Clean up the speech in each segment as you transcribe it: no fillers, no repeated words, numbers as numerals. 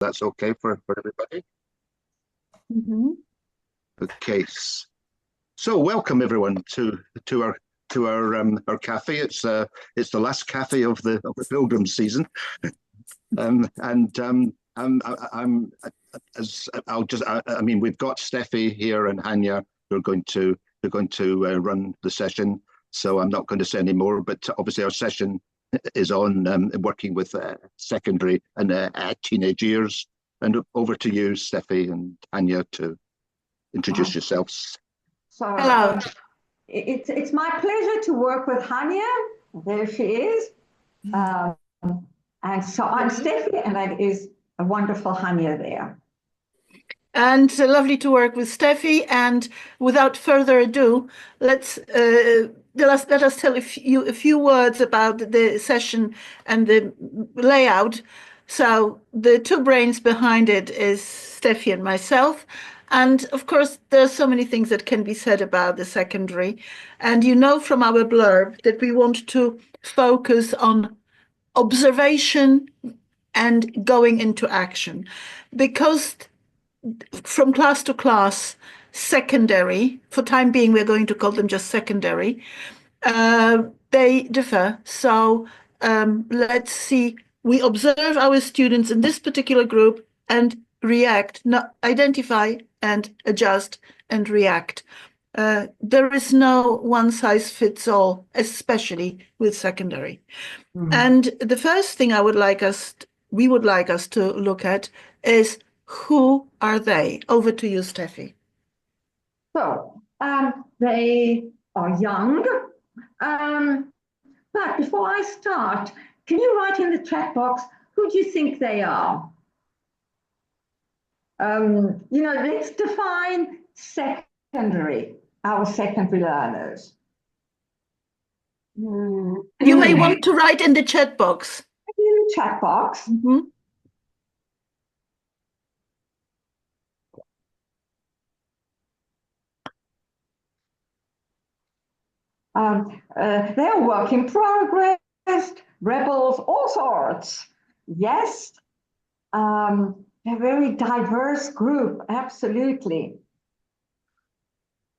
That's okay for everybody. Mm-hmm. Okay. So welcome everyone to our cafe. It's the last cafe of the pilgrim season. I'm as I'll just I mean we've got Steffi here and Hania who are going to run the session. So I'm not going to say any more, but obviously our session is on working with secondary and teenage years. And over to you, Steffi and Hania, to introduce yourselves. So Hello. It's my pleasure to work with Hania. There she is. And so I'm Steffi, and that is a wonderful Hania there. And lovely to work with Steffi. And without further ado, let us tell a few words about the session and the layout. So the two brains behind it is Steffi and myself. And of course, there are so many things that can be said about the secondary. And you know from our blurb that we want to focus on observation and going into action, because from class to class, secondary, for time being, we're going to call them just secondary, they differ. So let's see, we observe our students in this particular group and react, not identify and adjust and react. There is no one size fits all, especially with secondary. And the first thing we would like us to look at is, who are they? Over to you, Steffi. So they are young. But before I start, can you write in the chat box, who do you think they are? Let's define our secondary learners. You may want to write in the chat box. In the chat box. Mm-hmm. They're work in progress, rebels, all sorts. Yes, they're a very diverse group, absolutely.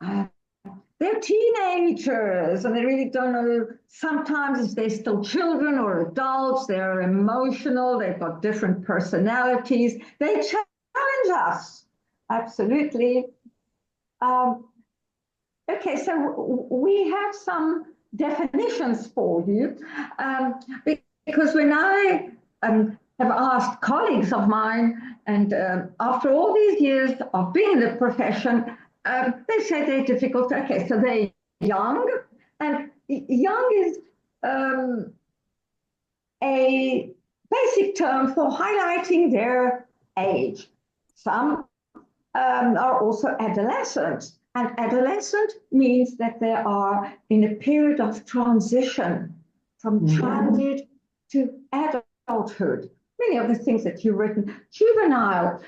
They're teenagers, and they really don't know sometimes if they're still children or adults. They're emotional, they've got different personalities. They challenge us, absolutely. Okay, so we have some definitions for you, because when I have asked colleagues of mine, and after all these years of being in the profession, they say they're difficult. Okay, so they're young, and young is a basic term for highlighting their age. Some are also adolescents. And adolescent means that they are in a period of transition from childhood to adulthood. Many of the things that you've written. Juvenile.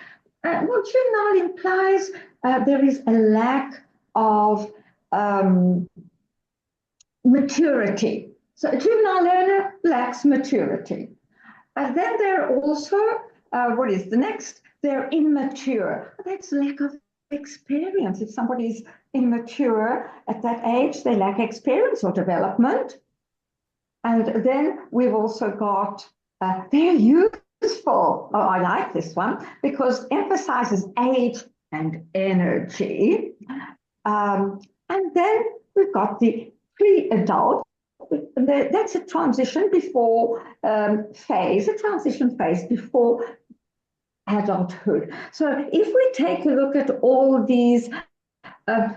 Juvenile implies there is a lack of maturity. So a juvenile learner lacks maturity. And then they're also, what is the next? They're immature. That's lack of experience. If somebody's immature at that age, they lack experience or development. And then we've also got, they're useful. Oh, I like this one because emphasizes age and energy. And then we've got the pre-adult. That's a transition before phase, a transition phase before adulthood. So if we take a look at all these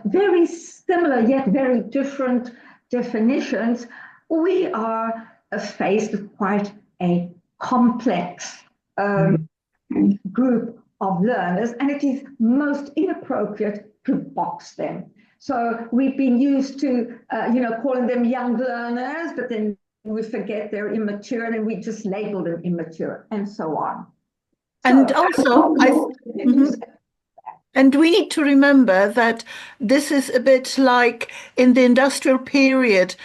very similar yet very different definitions, we are faced with quite a complex group of learners, and it is most inappropriate to box them. So we've been used to, calling them young learners, but then we forget they're immature and we just label them immature and so on. And also, and we need to remember that this is a bit like in the industrial period,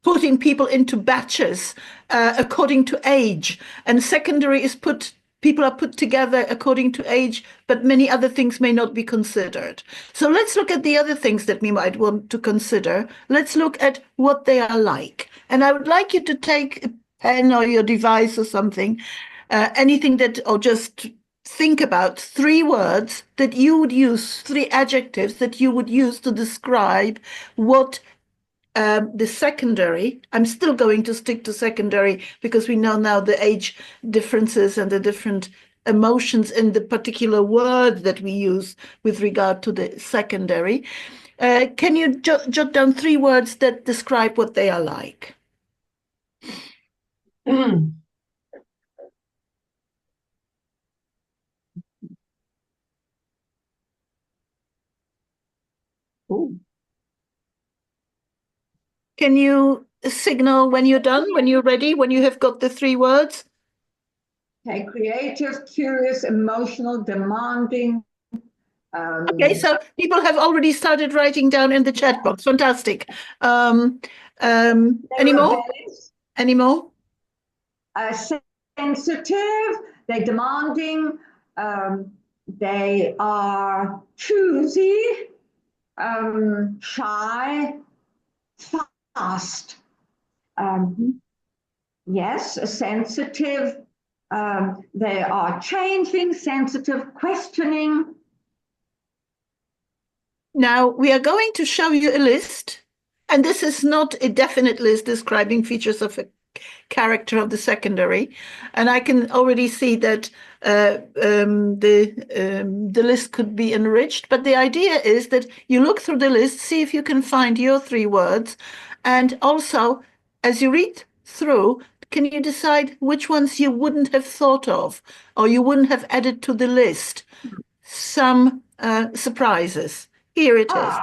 putting people into batches according to age, and secondary is put people are put together according to age, but many other things may not be considered. So let's look at the other things that we might want to consider. Let's look at what they are like. And I would like you to take a pen or your device or something, anything that, or just think about 3 words that you would use, 3 adjectives that you would use to describe what the secondary, I'm still going to stick to secondary because we know now the age differences and the different emotions in the particular word that we use with regard to the secondary. Can you jot down 3 words that describe what they are like? Ooh. Can you signal when you're done, when you're ready, when you have got the 3 words? Okay, creative, curious, emotional, demanding. Okay, so people have already started writing down in the chat box. Fantastic. Any more? Any more? Sensitive, they're demanding, they are choosy, shy, fast. Yes, sensitive, they are changing, sensitive, questioning. Now, we are going to show you a list, and this is not a definite list describing features of a character of the secondary. And I can already see that the list could be enriched. But the idea is that you look through the list, see if you can find your 3 words. And also, as you read through, can you decide which ones you wouldn't have thought of or you wouldn't have added to the list? Some surprises. Here it is.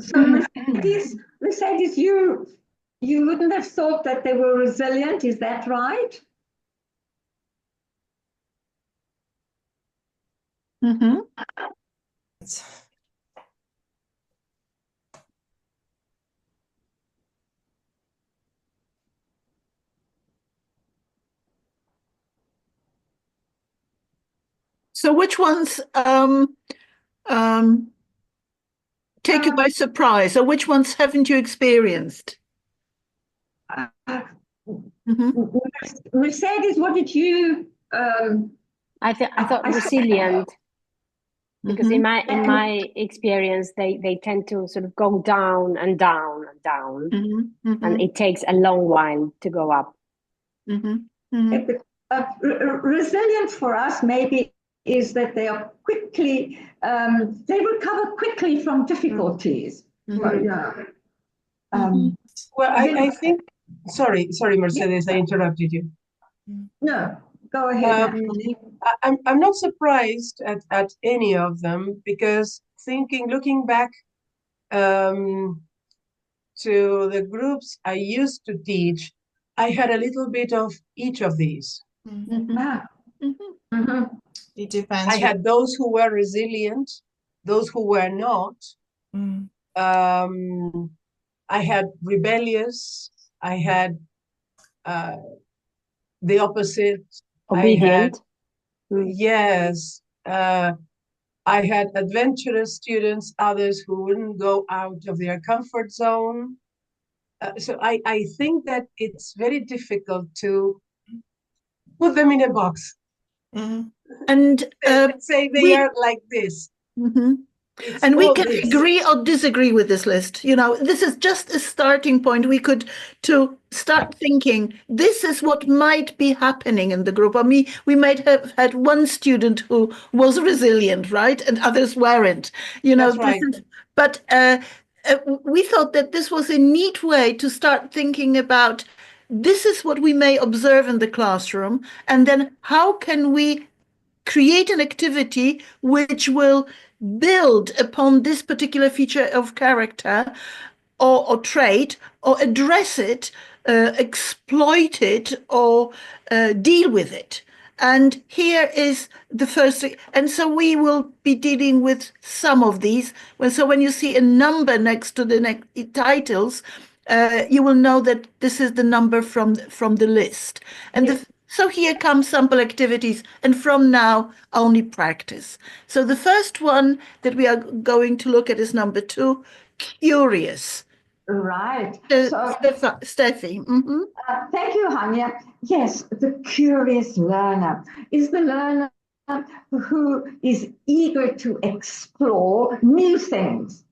So Mercedes, you wouldn't have thought that they were resilient, is that right? Mm-hmm. So which ones take you by surprise, or which ones haven't you experienced? Mercedes, what did you? I thought resilient, because in my experience, they tend to sort of go down and down and down, and it takes a long while to go up. Resilient for us maybe is that they are quickly, they recover quickly from difficulties. Well, I think, sorry, Mercedes, I interrupted you. No, go ahead. I'm not surprised at any of them, because looking back to the groups I used to teach, I had a little bit of each of these. It depends. I had those who were resilient, those who were not. I had rebellious. I had the opposite. Obedient. Yes. I had adventurous students, others who wouldn't go out of their comfort zone. So I think that it's very difficult to put them in a box. And say they are like this. And we can agree or disagree with this list. You know, this is just a starting point. We could to start thinking, this is what might be happening in the group. I mean, we might have had one student who was resilient, right? And others weren't, you know. That's right. But we thought that this was a neat way to start thinking about, this is what we may observe in the classroom. And then how can we create an activity which will build upon this particular feature of character or trait, or address it exploit it or deal with it. And here is the first, and so we will be dealing with some of these. So when you see a number next to the titles, you will know that this is the number from the list. And so here come sample activities, and from now only practice. So the first one that we are going to look at is number 2, curious. Right. So, Steffi. Mm-hmm. Thank you, Hania. Yes, the curious learner is the learner who is eager to explore new things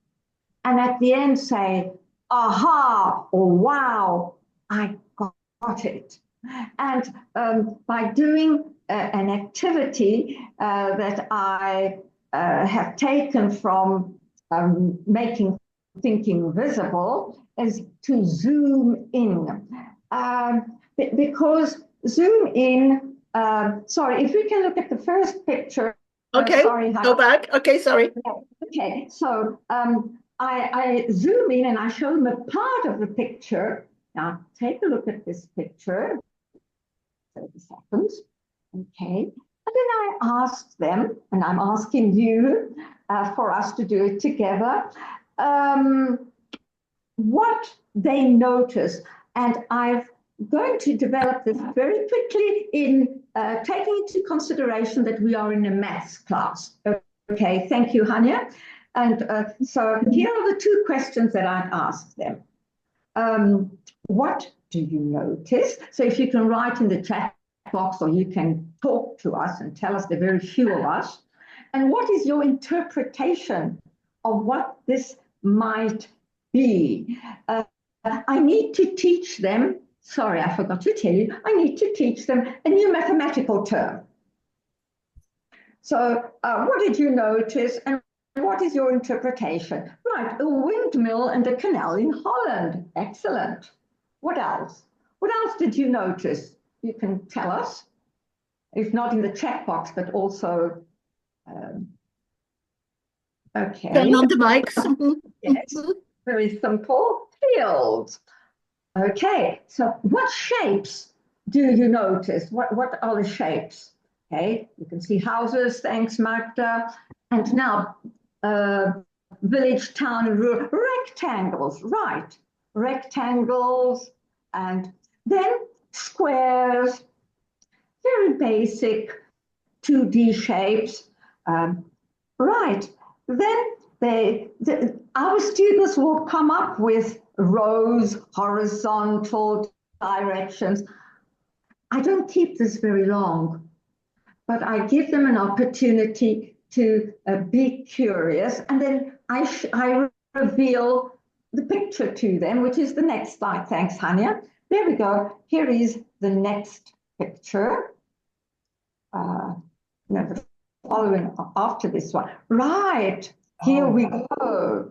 and at the end say, aha, or wow, I got it. And by doing an activity that I have taken from making thinking visible is to zoom in. Because zoom in, sorry, if we can look at the first picture. Okay, sorry, go back. Okay, sorry. Okay, so I zoom in and I show them a part of the picture. Now, take a look at this picture. 30 seconds. Okay. And then I asked them, and I'm asking you for us to do it together, what they notice. And I'm going to develop this very quickly in taking into consideration that we are in a maths class. Okay, thank you, Hania. And so here are the 2 questions that I've asked them. What do you notice? So if you can write in the chat box or you can talk to us and tell us, there are very few of us. And what is your interpretation of what this might be? I need to teach them, sorry, I forgot to tell you, I need to teach them a new mathematical term. So what did you notice and what is your interpretation? Right, a windmill and a canal in Holland. Excellent. What else? What else did you notice? You can tell us, if not in the chat box, but also, okay. Turn on the mics. Yes, very simple. Fields. Okay, so what shapes do you notice? What are the shapes? Okay, you can see houses, thanks, Magda. And now, village, town, and rural, rectangles, right. Rectangles, and then squares, very basic 2D shapes. Right, then our students will come up with rows, horizontal directions. I don't keep this very long, but I give them an opportunity to be curious, and then I reveal the picture to them, which is the next slide. Thanks, Hania. There we go. Here is the next picture. No, the following after this one. Right, here we go.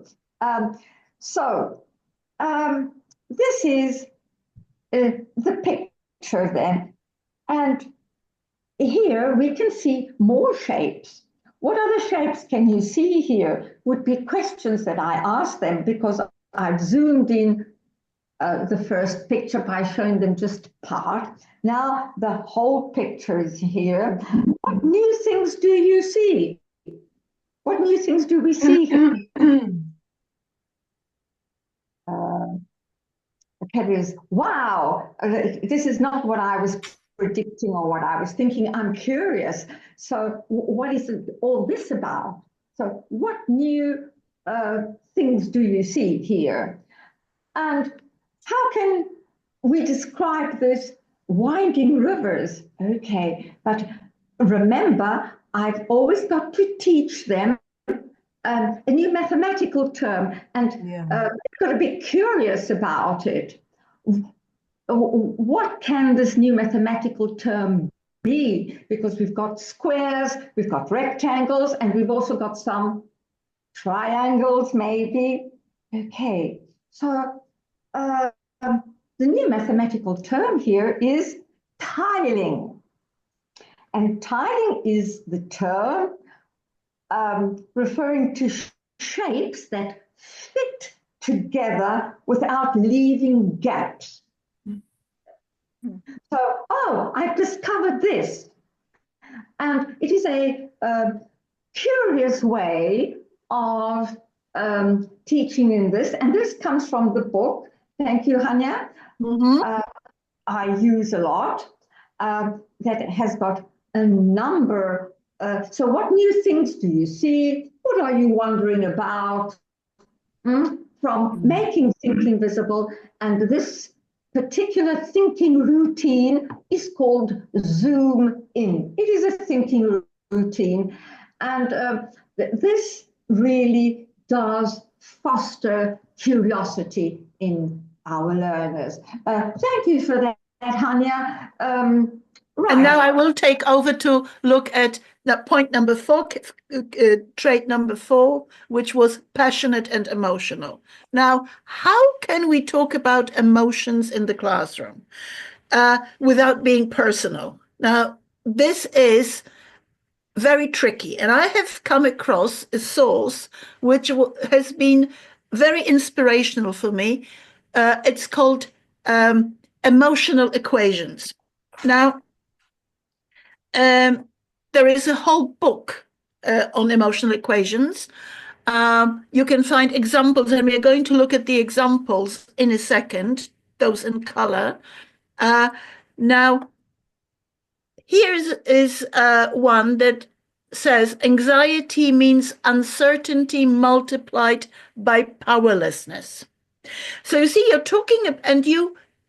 This is the picture then. And here we can see more shapes. What other shapes can you see here would be questions that I asked them, because I've zoomed in the first picture by showing them just part. Now the whole picture is here. What new things do you see? What new things do we see here? Okay, there's, wow, this is not what I was predicting or what I was thinking. I'm curious. So what is all this about? So what new things do you see here? And how can we describe this? Winding rivers. Okay, but remember, I've always got to teach them a new mathematical term, and they've got to be curious about it. What can this new mathematical term be? Because we've got squares, we've got rectangles, and we've also got some triangles, maybe. Okay, so the new mathematical term here is tiling. And tiling is the term referring to shapes that fit together without leaving gaps. So, oh, I've discovered this. And it is a curious way of teaching in this. And this comes from the book. Thank you, Hania. I use a lot. That has got a number. So what new things do you see? What are you wondering about? From making thinking visible. And this particular thinking routine is called Zoom In. It is a thinking routine. And this really does foster curiosity in our learners. Thank you for that, Hania. Right. And now I will take over to look at that point number 4, trait number 4, which was passionate and emotional. Now, how can we talk about emotions in the classroom without being personal? Now, this is very tricky. And I have come across a source which has been very inspirational for me. It's called Emotional Equations. Now, there is a whole book on emotional equations. You can find examples, and we're going to look at the examples in a second, those in color. Now, here is one that says anxiety means uncertainty multiplied by powerlessness. So you see, you're talking, and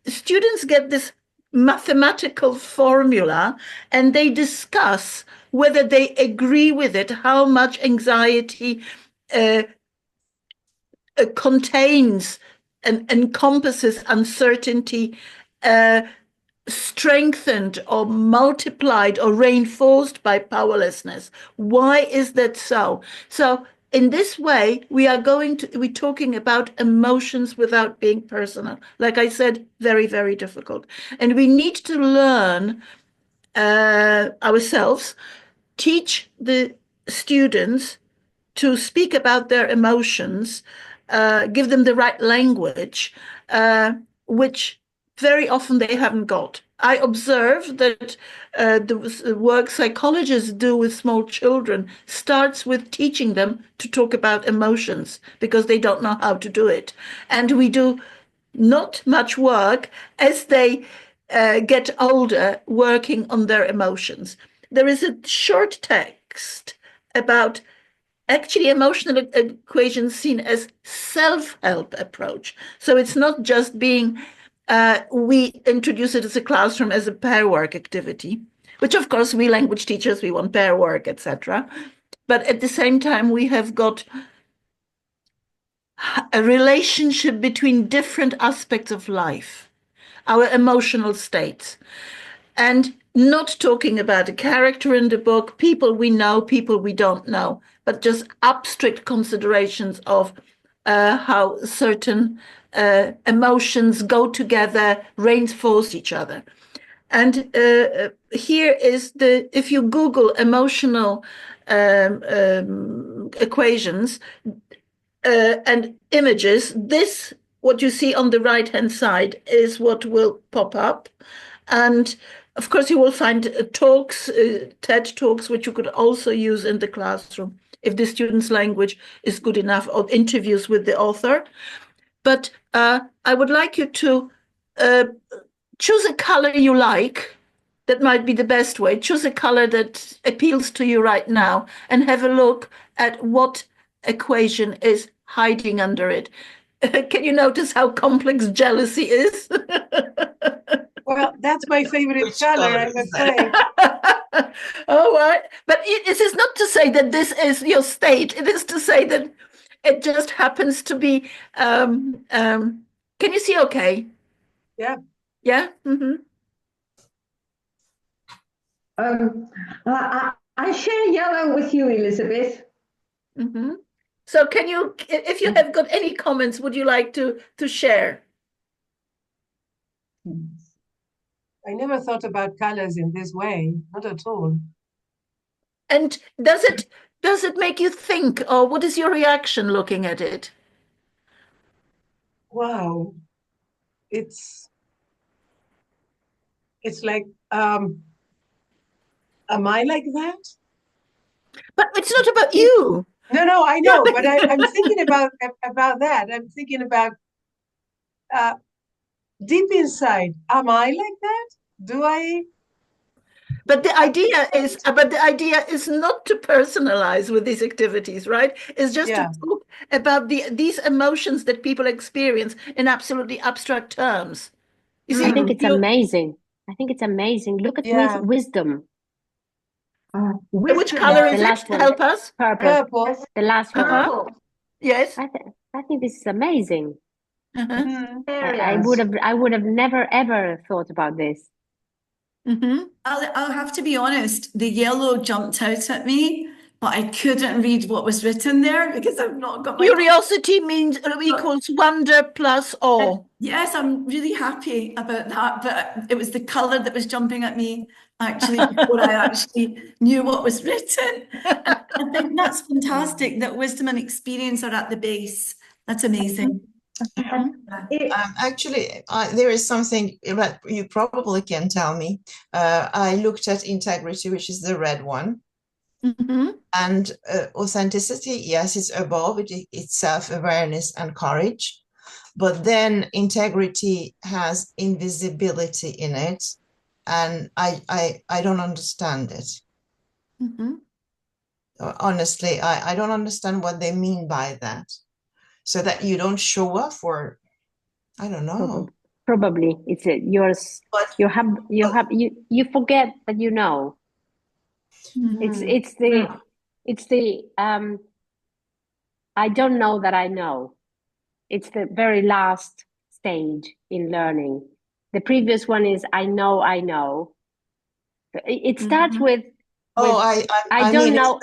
students get this mathematical formula, and they discuss whether they agree with it, how much anxiety contains and encompasses uncertainty, strengthened or multiplied or reinforced by powerlessness. Why is that so? So in this way, we're talking about emotions without being personal. Like I said, very, very difficult. And we need to learn ourselves, teach the students to speak about their emotions, give them the right language, which very often they haven't got. I observe that the work psychologists do with small children starts with teaching them to talk about emotions because they don't know how to do it. And we do not much work as they get older working on their emotions. There is a short text about actually emotional equations seen as self-help approach. So it's not just being we introduce it as a classroom as a pair work activity, which of course we language teachers, we want pair work, etc. But at the same time, we have got a relationship between different aspects of life, our emotional states, and not talking about a character in the book, people we know, people we don't know, but just abstract considerations of how certain emotions go together, reinforce each other. And here is if you Google emotional equations and images, what you see on the right-hand side is what will pop up. And of course, you will find talks, TED Talks, which you could also use in the classroom if the student's language is good enough, or interviews with the author. But I would like you to choose a color you like. That might be the best way. Choose a color that appeals to you right now and have a look at what equation is hiding under it. Can you notice how complex jealousy is? Well, that's my favorite color, I must say. All right. But it is not to say that this is your state. It is to say that it just happens to be. Can you see okay? Yeah. Yeah? Mm-hmm. I share yellow with you, Elizabeth. Mm-hmm. So can you, if you have got any comments, would you like to share? I never thought about colors in this way, not at all. And does it make you think, or what is your reaction looking at it? Wow, it's it's like, am I like that? But it's not about you. No, I know, but I'm thinking about that. I'm thinking about deep inside. Am I like that? Do I? But the idea is not to personalize with these activities, right? It's just to talk about these emotions that people experience in absolutely abstract terms. You see, I think it's amazing. I think it's amazing. Look at wisdom. Which color is it? Help us. Purple. The last one. Yes. I think this is amazing. I would have never ever thought about this. I'll have to be honest, the yellow jumped out at me, but I couldn't read what was written there because I've not got my... Curiosity means equals wonder plus awe. Yes, I'm really happy about that, but it was the colour that was jumping at me actually before I actually knew what was written. I think that's fantastic that wisdom and experience are at the base. That's amazing. Actually, there is something that you probably can tell me. I looked at integrity, which is the red one. And authenticity, yes, it's above it. It's self-awareness and courage. But then integrity has invisibility in it. And I don't understand it. Honestly, I don't understand what they mean by that. So that you don't show up for, I don't know. Probably it's yours. But you forget that you know. It's the I don't know that I know. It's the very last stage in learning. The previous one is I know. It starts with I don't mean, know.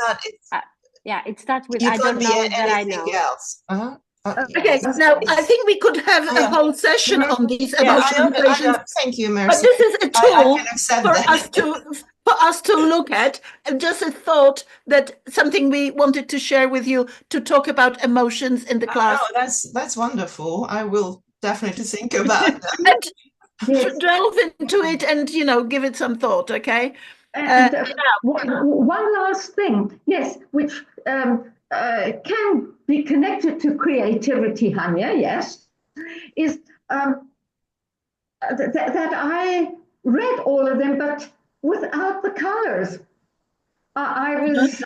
It starts with you I don't know that I know. Else. Okay, now I think we could have a whole session on these emotional equations. Thank you, Mercy. But this is a tool for us to look at, and just a thought that something we wanted to share with you to talk about emotions in the class. That's wonderful. I will definitely think about that. And delve into it and give it some thought. Okay. And one last thing, yes, which can be connected to creativity, Hania, yes, is that I read all of them, but without the colors. I was,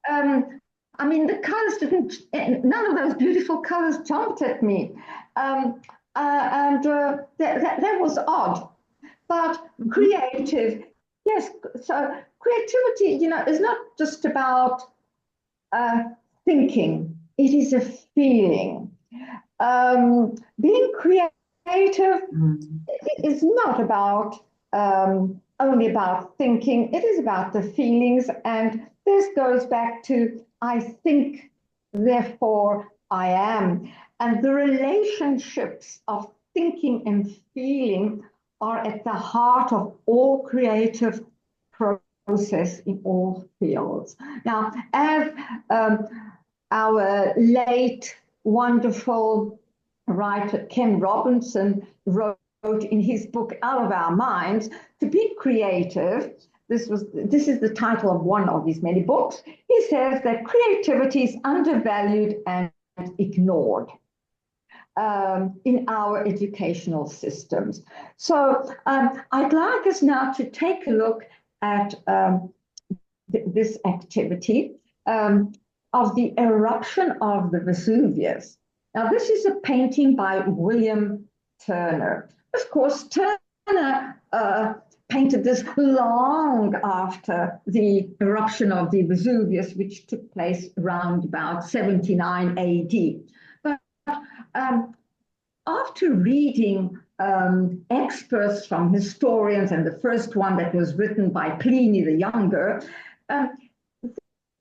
I mean, the colors none of those beautiful colors jumped at me. And that was odd, but creative. Yes, so creativity, is not just about thinking. It is a feeling. Being creative is not about only about thinking. It is about the feelings, and this goes back to I think, therefore I am. And the relationships of thinking and feeling are at the heart of all creative process in all fields. Now, as our late wonderful writer Ken Robinson wrote in his book Out of Our Minds, to be creative, this is the title of one of his many books, he says that creativity is undervalued and ignored in our educational systems. So I'd like us now to take a look at this activity of the eruption of the Vesuvius. Now, this is a painting by William Turner. Of course, Turner painted this long after the eruption of the Vesuvius, which took place around about 79 AD. After reading experts from historians, and the first one that was written by Pliny the Younger,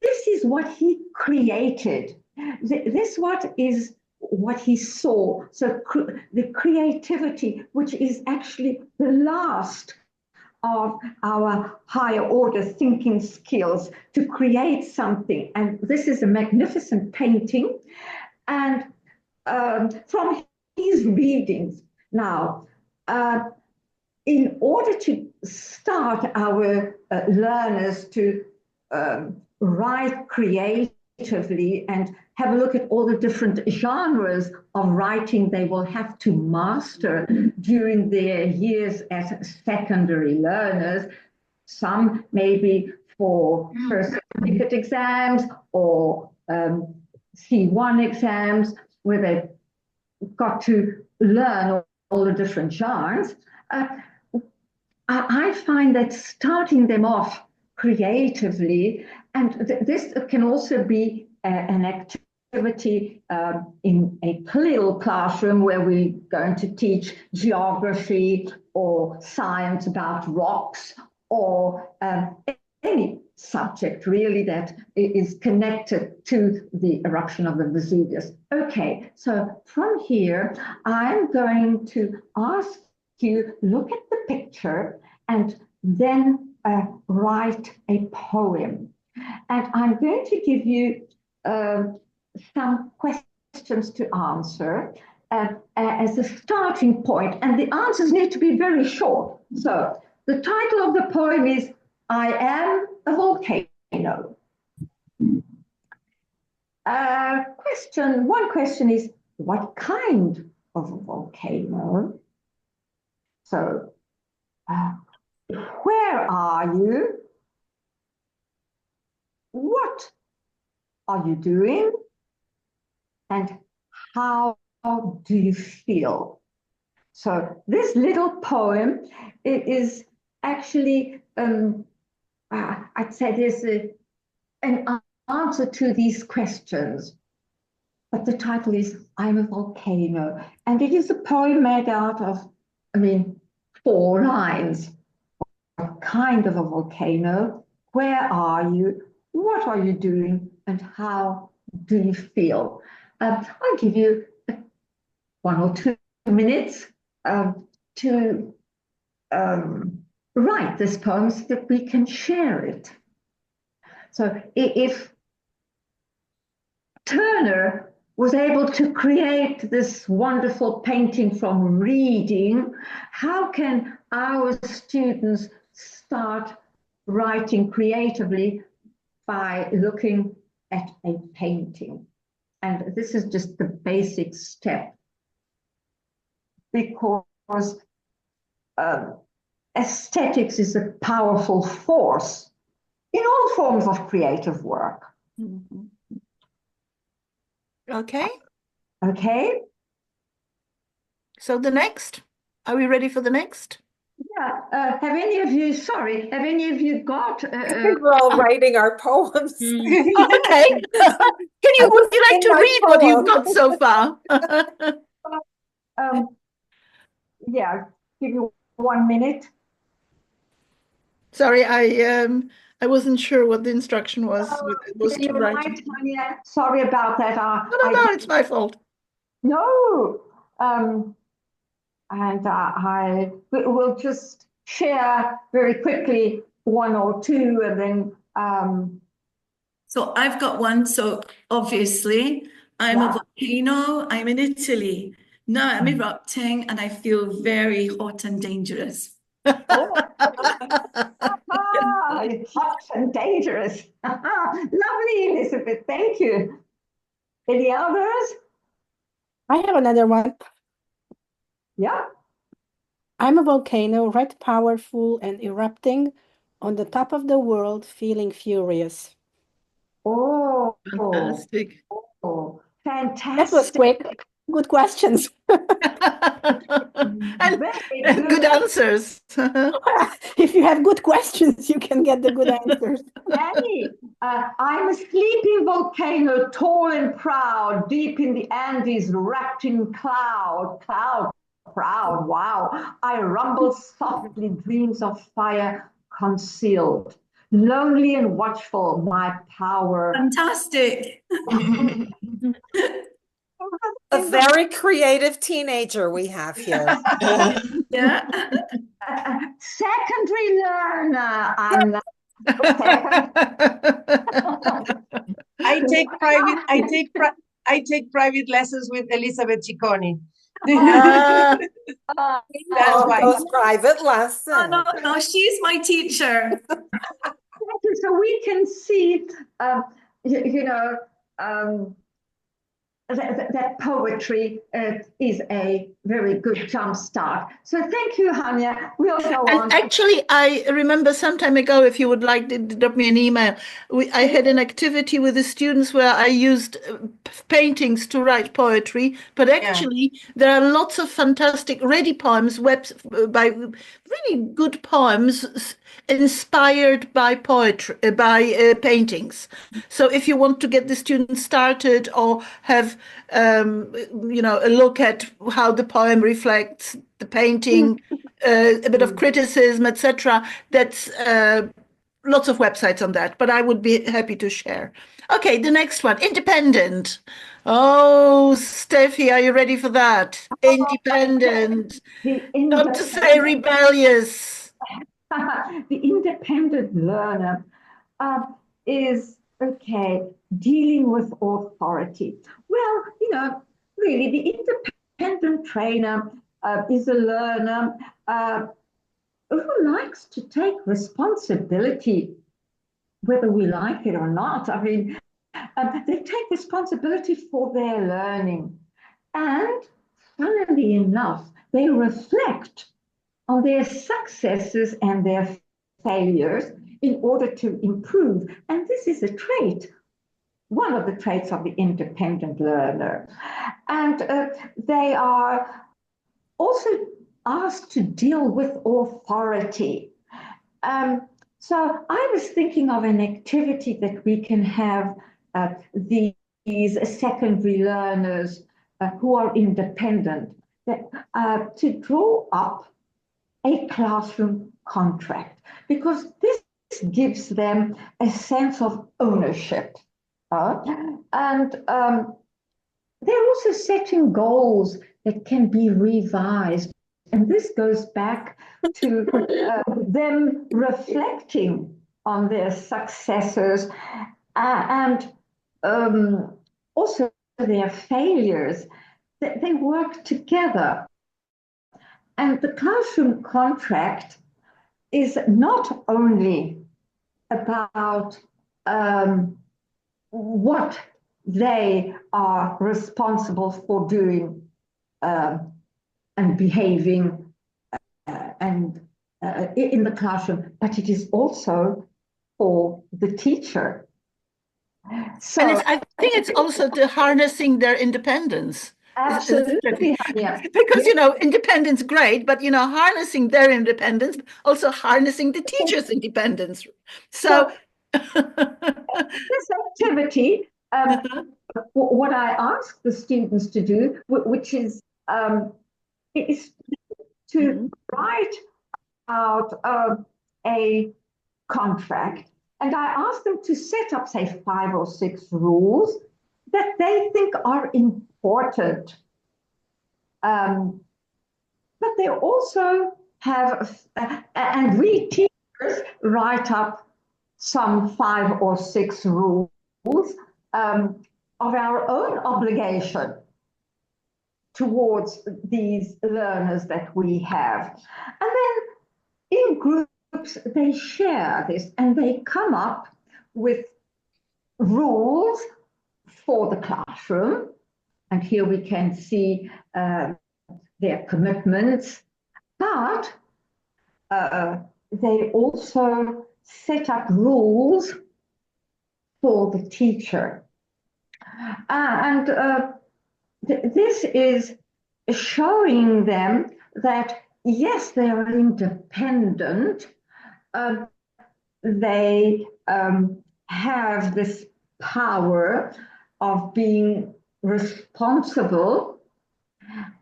this is what he created. This is what he saw. So the creativity, which is actually the last of our higher order thinking skills to create something. And this is a magnificent painting. And from his readings now, in order to start our learners to write creatively and have a look at all the different genres of writing they will have to master during their years as secondary learners, some maybe for first certificate exams or C1 exams, where they've got to learn all the different genres. I find that starting them off creatively, and this can also be an activity in a little classroom where we're going to teach geography or science about rocks or any subject really that is connected to the eruption of the Vesuvius. Okay, so from here, I'm going to ask you look at the picture and then write a poem. And I'm going to give you some questions to answer as a starting point, and the answers need to be very short. So the title of the poem is I Am a Volcano. One question is, what kind of a volcano? So, where are you? What are you doing? And how do you feel? So this little poem, it is actually, I'd say there's an answer to these questions. But the title is I'm a Volcano. And it is a poem made out of, 4 lines. What kind of a volcano? Where are you? What are you doing? And how do you feel? I'll give you 1 or 2 minutes to write this poem so that we can share it. So if Turner was able to create this wonderful painting from reading, how can our students start writing creatively by looking at a painting? And this is just the basic step, because aesthetics is a powerful force in all forms of creative work. Mm-hmm. Okay. Okay. So the next, are we ready for the next? Yeah. Have any of you got? I think we're all writing our poems. Okay. Would you like to read what you've got so far? Yeah. Give you 1 minute. Sorry, I wasn't sure what the instruction was. You're right, Hania. Sorry about that. No, it's my fault. No. And I will just share very quickly 1 or 2, and then. So I've got one. So obviously, I'm a volcano. I'm in Italy. Now I'm erupting, and I feel very hot and dangerous. It's hot and dangerous. Lovely, Elizabeth. Thank you. Any others? I have another one. Yeah. I'm a volcano, red, powerful, and erupting on the top of the world, feeling furious. Oh, fantastic. Oh, fantastic. That was quick. Good questions. And good answers. If you have good questions, you can get the good answers. Danny, I'm a sleeping volcano, tall and proud, deep in the Andes, wrapped in cloud, proud, wow. I rumble softly, dreams of fire concealed. Lonely and watchful, my power. Fantastic. A very creative teenager we have here. Yeah. Secondary learner. I take private lessons with Elizabeth Ciccone. That's why. Those private lessons. Oh, no, she's my teacher. So we can see, you know, that poetry is a very good jump start. So thank you, Hania. We'll go on. And actually, I remember some time ago, if you would like to drop me an email, I had an activity with the students where I used paintings to write poetry, but actually there are lots of fantastic ready poems by really good poems inspired by poetry, by paintings. So if you want to get the students started or have, you know, a look at how the poem reflects the painting, a bit of criticism, etc., that's lots of websites on that, but I would be happy to share. Okay, the next one, independent. Oh, Steffi, are you ready for that? Independent. Not to say rebellious. The independent learner is, okay, dealing with authority. Well, you know, really, the independent trainer is a learner who likes to take responsibility, whether we like it or not. I mean, they take responsibility for their learning. And funnily enough, they reflect on their successes and their failures in order to improve. And this is a trait, one of the traits of the independent learner. And they are also asked to deal with authority. So I was thinking of an activity that we can have these secondary learners who are independent, to draw up a classroom contract, because this gives them a sense of ownership. And they're also setting goals that can be revised. And this goes back to them reflecting on their successes and also their failures. They work together. And the classroom contract is not only about what they are responsible for doing and behaving and in the classroom, but it is also for the teacher. So and I think it's also the harnessing their independence. Absolutely, yeah. Because, you know, independence, great, but, you know, harnessing their independence, also harnessing the teacher's independence. So this activity, what I ask the students to do, which is to write out a contract, and I ask them to set up, say, 5 or 6 rules that they think are important. But they also have, and we teachers write up some 5 or 6 rules of our own obligation towards these learners that we have. And then in groups, they share this and they come up with rules for the classroom. And here we can see their commitments, but they also set up rules for the teacher. And this is showing them that, yes, they are independent. They have this power of being responsible,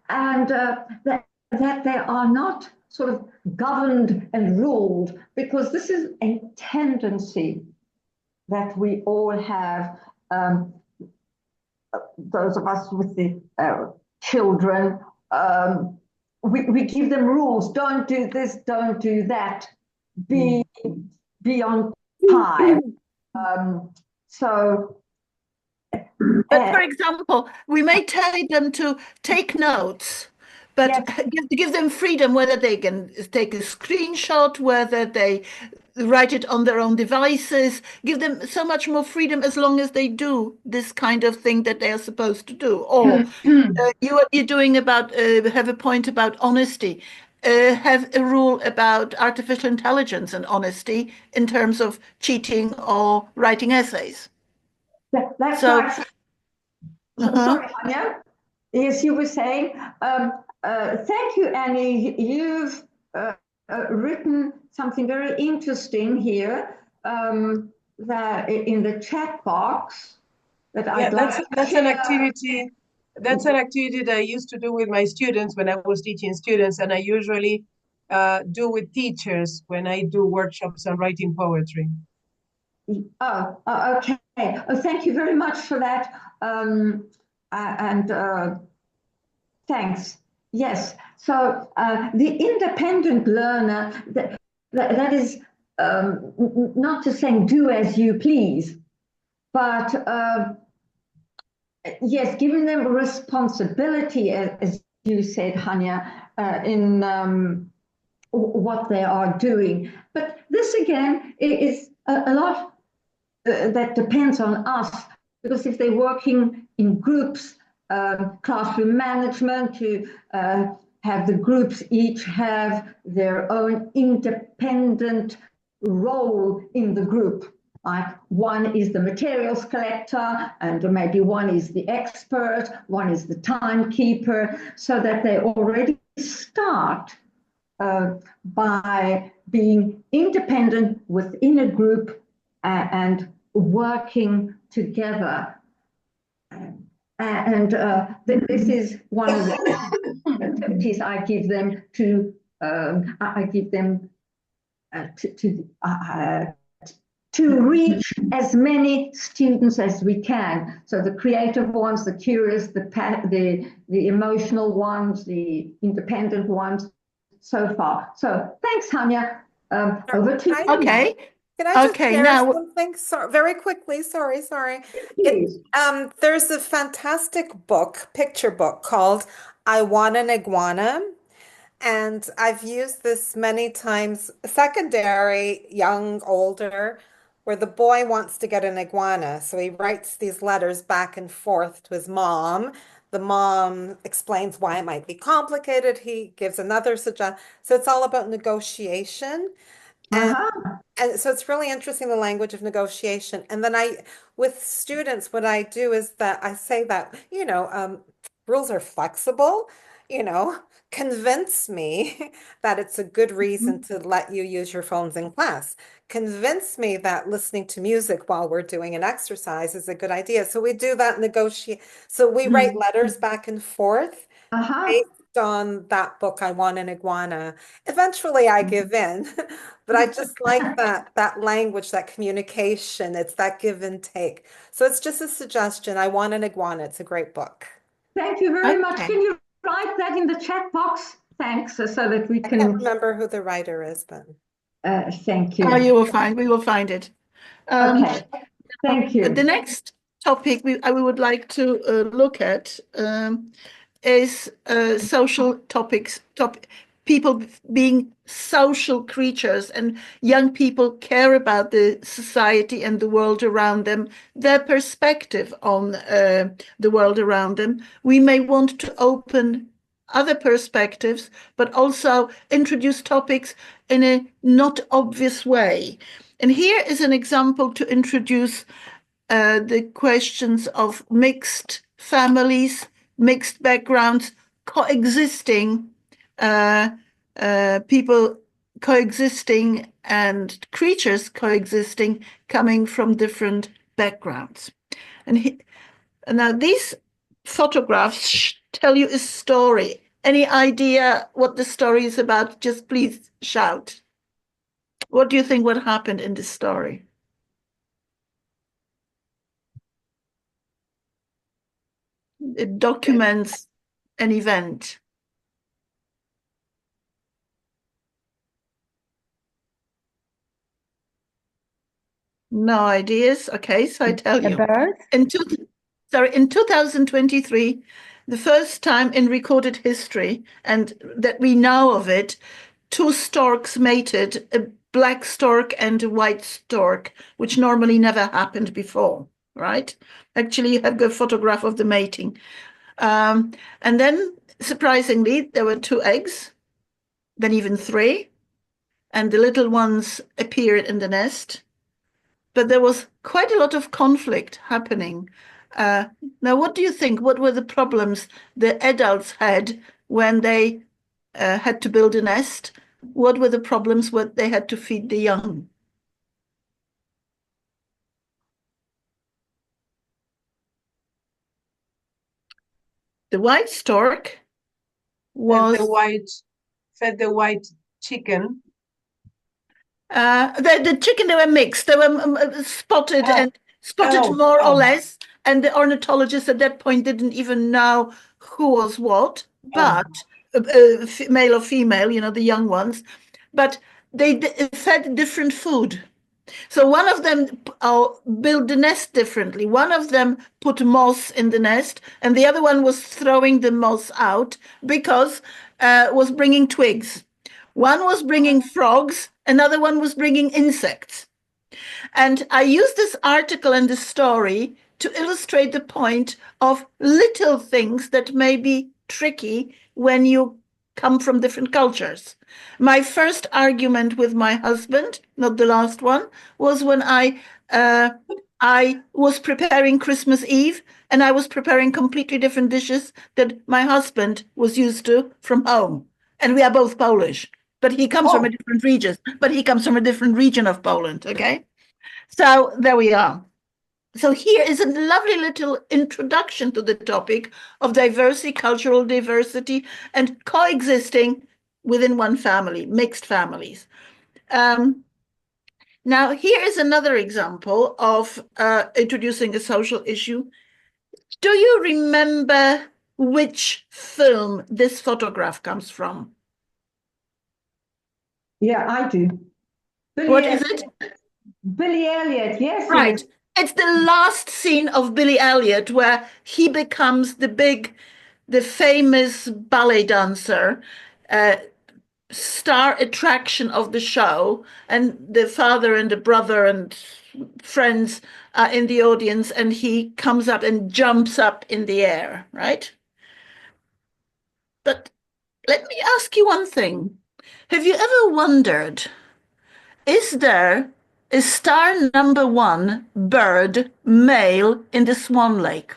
and that they are not sort of governed and ruled, because this is a tendency that we all have. Those of us with the children, we give them rules. Don't do this, don't do that. Be on time. So But for example, we may tell them to take notes, but Yes. give them freedom whether they can take a screenshot, whether they write it on their own devices. Give them so much more freedom as long as they do this kind of thing that they are supposed to do. Or you're doing about have a point about honesty. Have a rule about artificial intelligence and honesty in terms of cheating or writing essays. That's So, right. Sorry, Hania. Yes, you were saying. Thank you, Annie. You've written something very interesting here that in the chat box that I'd like to that's share. an activity. That's an activity that I used to do with my students when I was teaching students, and I usually do with teachers when I do workshops on writing poetry. Okay. Oh, thank you very much for that. Thanks. Yes. So the independent learner, that is not to say do as you please, but yes, giving them responsibility, as you said, Hania, in what they are doing. But this again is a lot that depends on us, because if they're working in groups, classroom management, to have the groups each have their own independent role in the group. Like one is the materials collector, and maybe one is the expert, one is the timekeeper, so that they already start by being independent within a group and working together. This is one of the activities I give them to to reach as many students as we can. So the creative ones, the curious, the emotional ones, the independent ones, so far. So thanks, Hania. Over to you. Okay. Can I just Okay, share now something? Very quickly. Sorry. Please. There's a fantastic picture book called I Want an Iguana. And I've used this many times, secondary, young, older, where the boy wants to get an iguana. So he writes these letters back and forth to his mom. The mom explains why it might be complicated. He gives another suggestion. So it's all about negotiation. And so it's really interesting, the language of negotiation. And then with students, what I do is that I say that, rules are flexible, convince me that it's a good reason to let you use your phones in class. Convince me that listening to music while we're doing an exercise is a good idea. So we do that negotiate. So we write letters back and forth based on that book, I Want an Iguana. Eventually I give in, but I just like that language, that communication. It's that give and take. So it's just a suggestion. I Want an Iguana. It's a great book. Thank you very much. Can you write that in the chat box? Thanks, so that we can. I can't remember who the writer is, but. Thank you. Oh, you will find. We will find it. Okay. Thank you. The next topic we would like to look at is social topics. People being social creatures, and young people care about the society and the world around them, their perspective on the world around them. We may want to open other perspectives, but also introduce topics in a not obvious way. And here is an example to introduce the questions of mixed families, mixed backgrounds, coexisting, people coexisting and creatures coexisting, coming from different backgrounds. And now these photographs tell you a story. Any idea what the story is about? Just please shout. What do you think what happened in this story? It documents an event. No ideas? Okay, so I tell you. A bird? Sorry, in 2023, the first time in recorded history, and that we know of it, two storks mated, a black stork and a white stork, which normally never happened before, right? Actually, you have a photograph of the mating. And then, surprisingly, there were two eggs, then even three, and the little ones appeared in the nest. But there was quite a lot of conflict happening. Now, what do you think? What were the problems the adults had when they had to build a nest? What were the problems when they had to feed the young? The white stork was fed the white chicken. The chicken, they were mixed. They were spotted more or less. And the ornithologist at that point didn't even know who was what, but male or female, you know, the young ones. But they fed different food. So one of them built the nest differently. One of them put moss in the nest, and the other one was throwing the moss out because was bringing twigs. One was bringing frogs, another one was bringing insects. And I use this article and this story to illustrate the point of little things that may be tricky when you come from different cultures. My first argument with my husband, not the last one, was when I was preparing Christmas Eve, and I was preparing completely different dishes that my husband was used to from home. And we are both Polish, but he comes from a different region. But he comes from a different region of Poland, okay? So there we are. So here is a lovely little introduction to the topic of diversity, cultural diversity, and coexisting within one family, mixed families. Now, here is another example of introducing a social issue. Do you remember which film this photograph comes from? Yeah, I do. What is it? Billy Elliot, yes. Right. It's the last scene of Billy Elliot where he becomes the famous ballet dancer, star attraction of the show, and the father and the brother and friends are in the audience, and he comes up and jumps up in the air, right? But let me ask you one thing. Have you ever wondered, is there a star number one bird male in the Swan Lake?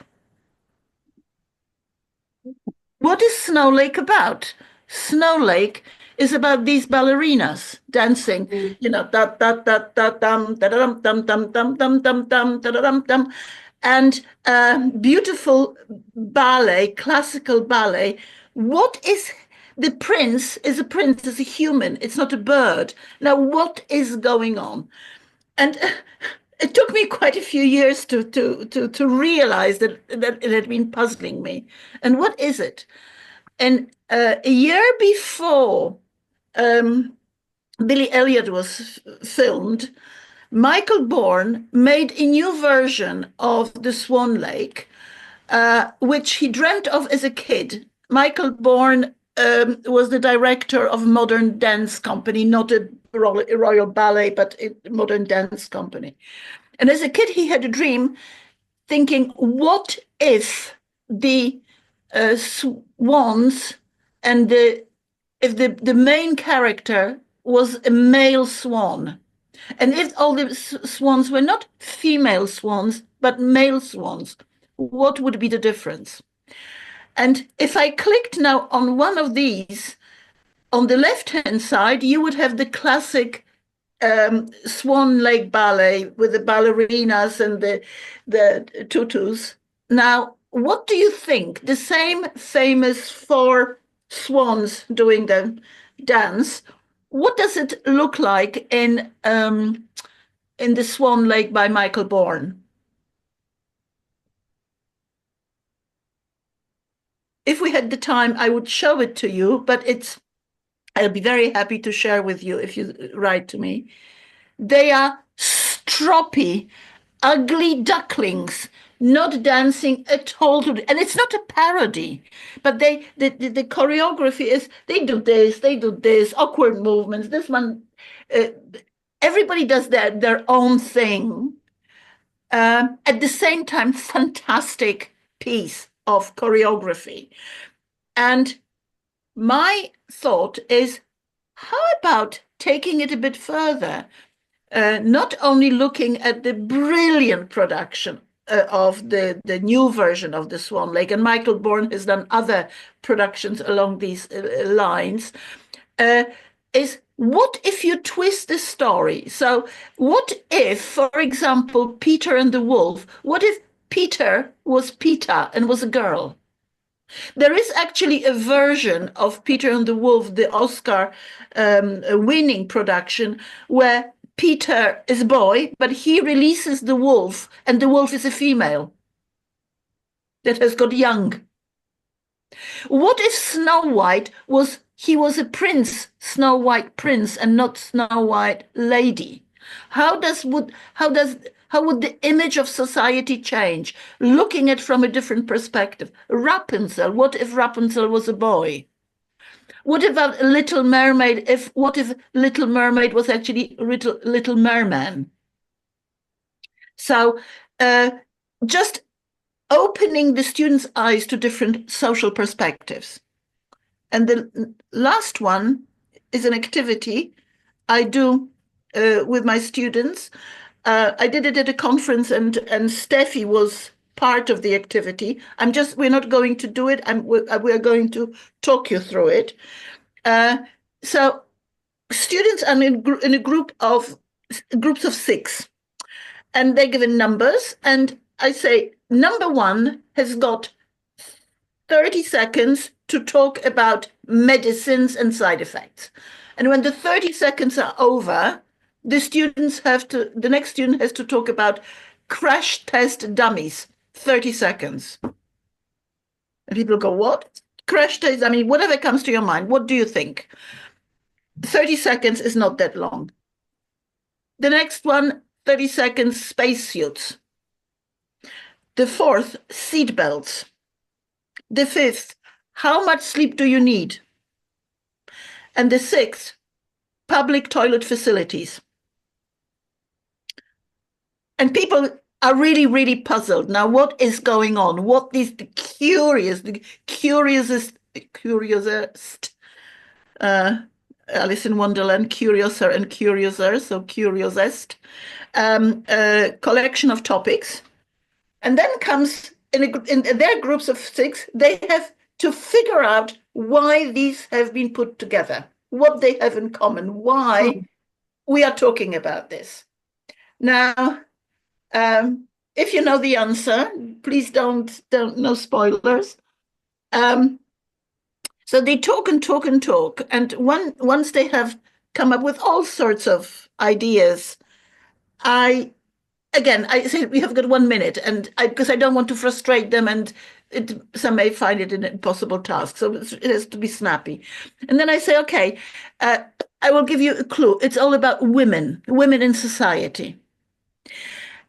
What is Snow Lake about? Snow Lake is about these ballerinas dancing, you know, da da da da dum da dum dum dum dum dum dum dum da dum dum, and beautiful ballet, classical ballet. What is the prince? Is a prince? Is a human? It's not a bird. Now, what is going on? And it took me quite a few years to realize that it had been puzzling me. And what is it? And a year before Billy Elliot was filmed, Michael Bourne made a new version of the Swan Lake, which he dreamt of as a kid. Michael Bourne was the director of modern dance company, not a royal ballet, but a modern dance company. And as a kid, he had a dream thinking, what if the swans and if the main character was a male swan, and if all the swans were not female swans, but male swans, what would be the difference? And if I clicked now on one of these, on the left-hand side, you would have the classic Swan Lake Ballet with the ballerinas and the tutus. Now, what do you think? The same famous four swans doing the dance. What does it look like in the Swan Lake by Michael Bourne? If we had the time, I would show it to you, but I'll be very happy to share with you if you write to me. They are stroppy, ugly ducklings, not dancing at all. And it's not a parody, but the choreography is they do this, awkward movements. This one, everybody does their own thing. At the same time, fantastic piece of choreography. And my thought is, how about taking it a bit further? Not only looking at the brilliant production of the new version of the Swan Lake, and Michael Bourne has done other productions along these lines, is what if you twist the story? So what if, for example, Peter and the Wolf, what if Peter was Peter and was a girl? There is actually a version of Peter and the Wolf, the Oscar winning production, where Peter is a boy, but he releases the wolf, and the wolf is a female that has got young. What if Snow White was a prince, Snow White prince, and not Snow White lady? How would the image of society change, looking at it from a different perspective? Rapunzel, what if Rapunzel was a boy? What about Little Mermaid? What if Little Mermaid was actually Little Merman? So just opening the students' eyes to different social perspectives. And the last one is an activity I do with my students. I did it at a conference, and Steffi was part of the activity. We're not going to do it. We're going to talk you through it. So students are in a groups of 6, and they're given numbers. And I say, number 1 has got 30 seconds to talk about medicines and side effects. And when the 30 seconds are over, the next student has to talk about crash test dummies, 30 seconds. And people go, what? Crash test, whatever comes to your mind, what do you think? 30 seconds is not that long. The next one, 30 seconds, spacesuits. The 4th, seatbelts. The 5th, how much sleep do you need? And the 6th, public toilet facilities. And people are really, really puzzled. Now, what is going on? What is the curiousest, Alice in Wonderland, curiouser and curiouser, so curiousest, collection of topics. And then comes, in their groups of 6, they have to figure out why these have been put together, what they have in common, why we are talking about this. Now, if you know the answer, please don't no spoilers. So they talk and talk and talk, and once they have come up with all sorts of ideas, I say we have got 1 minute, and because I don't want to frustrate them, and some may find it an impossible task, so it has to be snappy. And then I say, okay, I will give you a clue. It's all about women in society.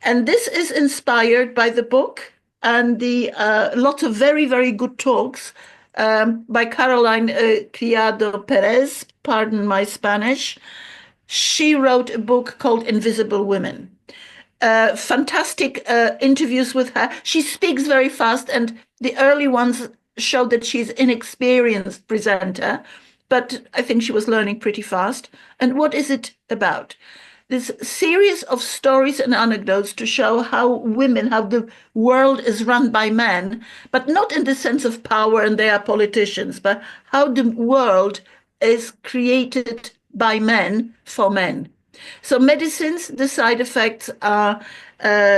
And this is inspired by the book and the lots of very, very good talks by Caroline Criado Perez, pardon my Spanish. She wrote a book called Invisible Women. Fantastic interviews with her. She speaks very fast, and the early ones show that she's an inexperienced presenter, but I think she was learning pretty fast. And what is it about? This series of stories and anecdotes to show how the world is run by men, but not in the sense of power and they are politicians, but how the world is created by men for men. So medicines, the side effects are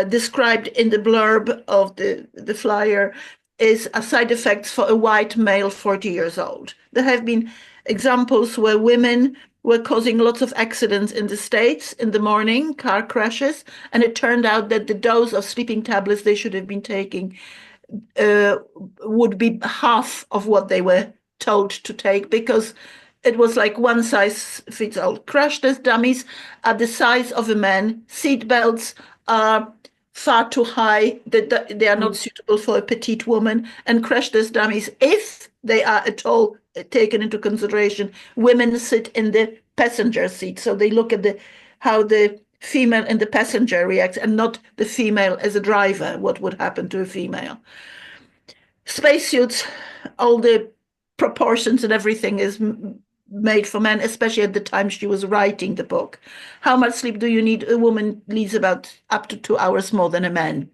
described in the blurb of the flyer, is a side effects for a white male 40 years old. There have been examples where women were causing lots of accidents in the States in the morning, car crashes, and it turned out that the dose of sleeping tablets they should have been taking would be half of what they were told to take, because it was like one size fits all. Crash test dummies are the size of a man. Seat belts are far too high, that they are not suitable for a petite woman, and crash test dummies, if they are at all taken into consideration, women sit in the passenger seat. So they look at how the female in the passenger reacts and not the female as a driver, what would happen to a female. Spacesuits, all the proportions and everything is made for men, especially at the time she was writing the book. How much sleep do you need? A woman needs about up to 2 hours more than a man.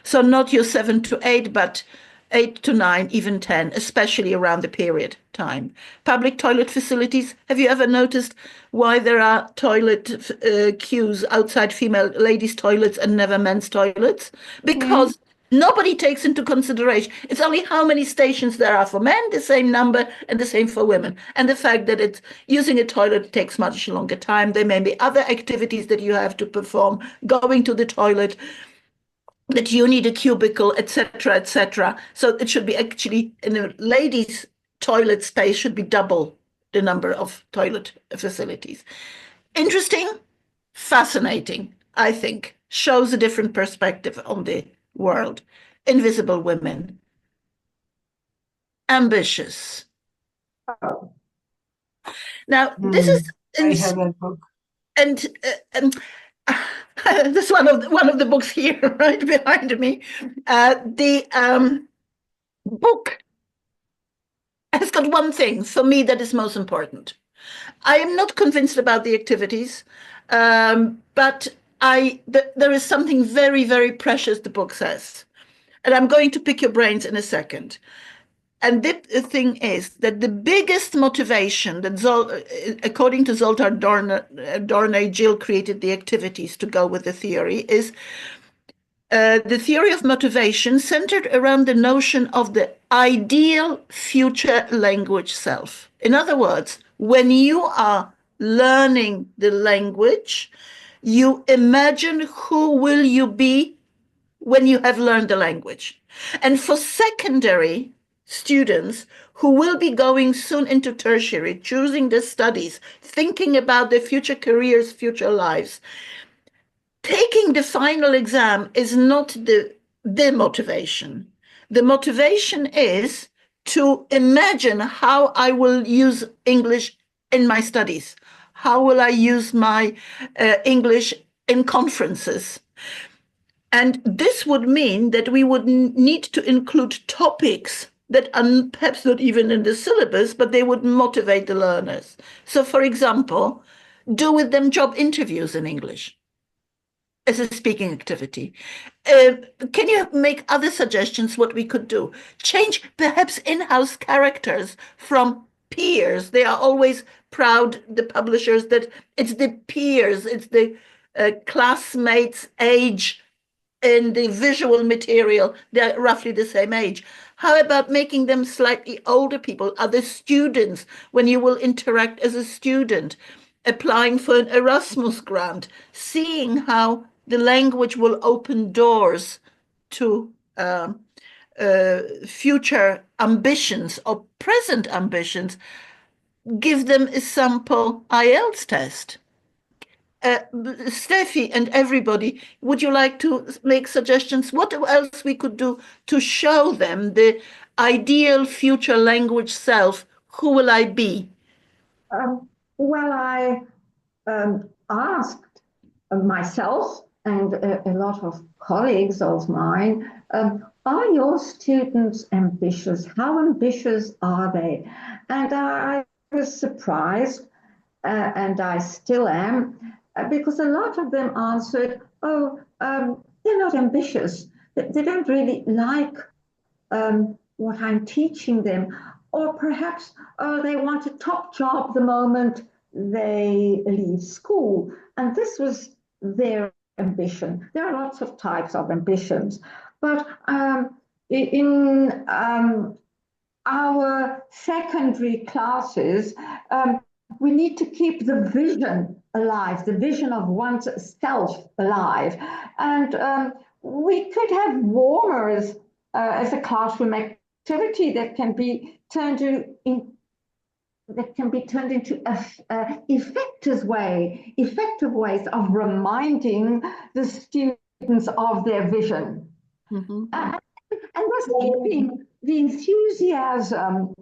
So not your 7 to 8, but 8 to 9, even 10, especially around the period time. Public toilet facilities. Have you ever noticed why there are toilet queues outside female ladies' toilets and never men's toilets? Because nobody takes into consideration. It's only how many stations there are for men, the same number, and the same for women. And the fact that using a toilet takes much longer time. There may be other activities that you have to perform, going to the toilet, that you need a cubicle, etc., etc. So it should be actually, in a ladies' toilet space, should be double the number of toilet facilities. Interesting, fascinating, I think, shows a different perspective on the world. Invisible Women. Ambitious. Now, this is... I have that book. And this one of the books here, right behind me. The book has got one thing for me that is most important. I am not convinced about the activities, but there is something very, very precious the book says. And I'm going to pick your brains in a second. And the thing is that the biggest motivation that, according to Zoltar Dornay, Jill created the activities to go with the theory, is the theory of motivation centered around the notion of the ideal future language self. In other words, when you are learning the language, you imagine who will you be when you have learned the language. And for secondary students who will be going soon into tertiary, choosing their studies, thinking about their future careers, future lives, taking the final exam is not the motivation. The motivation is to imagine how I will use English in my studies. How will I use my English in conferences? And this would mean that we would need to include topics that are perhaps not even in the syllabus, but they would motivate the learners. So, for example, do with them job interviews in English as a speaking activity. Can you make other suggestions what we could do? Change perhaps in-house characters from peers. They are always proud, the publishers, that it's the peers, it's the classmates' age in the visual material. They're roughly the same age. How about making them slightly older people, other students, when you will interact as a student, applying for an Erasmus grant, seeing how the language will open doors to future ambitions or present ambitions. Give them a sample IELTS test. Steffi and everybody, would you like to make suggestions? What else we could do to show them the ideal future language self? Who will I be? Well, I asked myself and a lot of colleagues of mine, are your students ambitious? How ambitious are they? And I was surprised, and I still am, because a lot of them answered, they're not ambitious. They don't really like what I'm teaching them. Or perhaps they want a top job the moment they leave school. And this was their ambition. There are lots of types of ambitions. But in our secondary classes, we need to keep the vision alive, the vision of one's self alive. And we could have warmers as a classroom activity that can be turned into effective ways of reminding the students of their vision. And was keeping the enthusiasm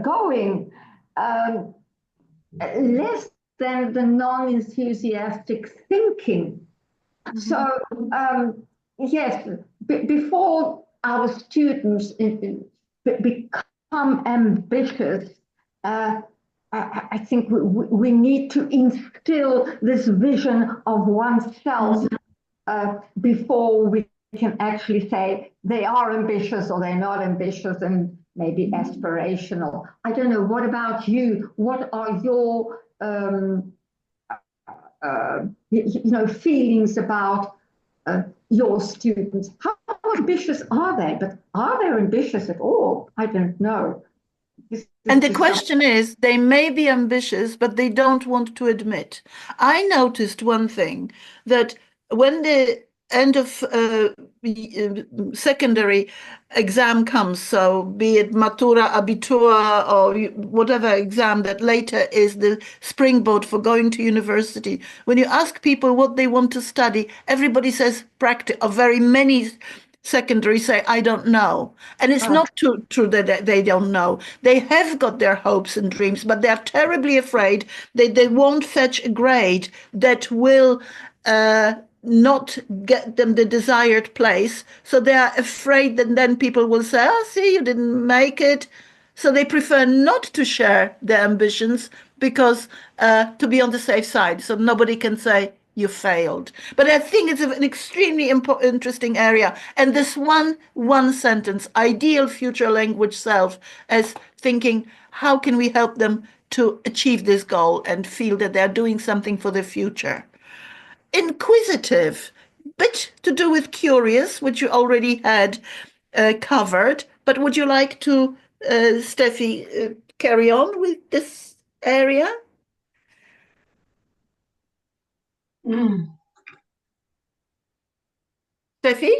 going, less than the non-enthusiastic thinking. So, yes, before our students become ambitious, I think we need to instill this vision of oneself before we can actually say they are ambitious or they're not ambitious and maybe aspirational. I don't know. What about you? What are your feelings about your students? How ambitious are they? But are they ambitious at all? I don't know. And the question is, they may be ambitious, but they don't want to admit. I noticed one thing, that when the end of secondary exam comes, so be it Matura, Abitur, or whatever exam that later is the springboard for going to university, when you ask people what they want to study, everybody says practice, or very many secondary say, I don't know. And it's not true that they don't know. They have got their hopes and dreams, but they're terribly afraid that they won't fetch a grade that will not get them the desired place. So they are afraid that then people will say, oh, see, you didn't make it. So they prefer not to share their ambitions because to be on the safe side. So nobody can say, you failed. But I think it's an extremely interesting area. And this one sentence, ideal future language self, as thinking, how can we help them to achieve this goal and feel that they're doing something for the future? Inquisitive, bit to do with curious, which you already had covered. But would you like to, Steffi, carry on with this area? Steffi?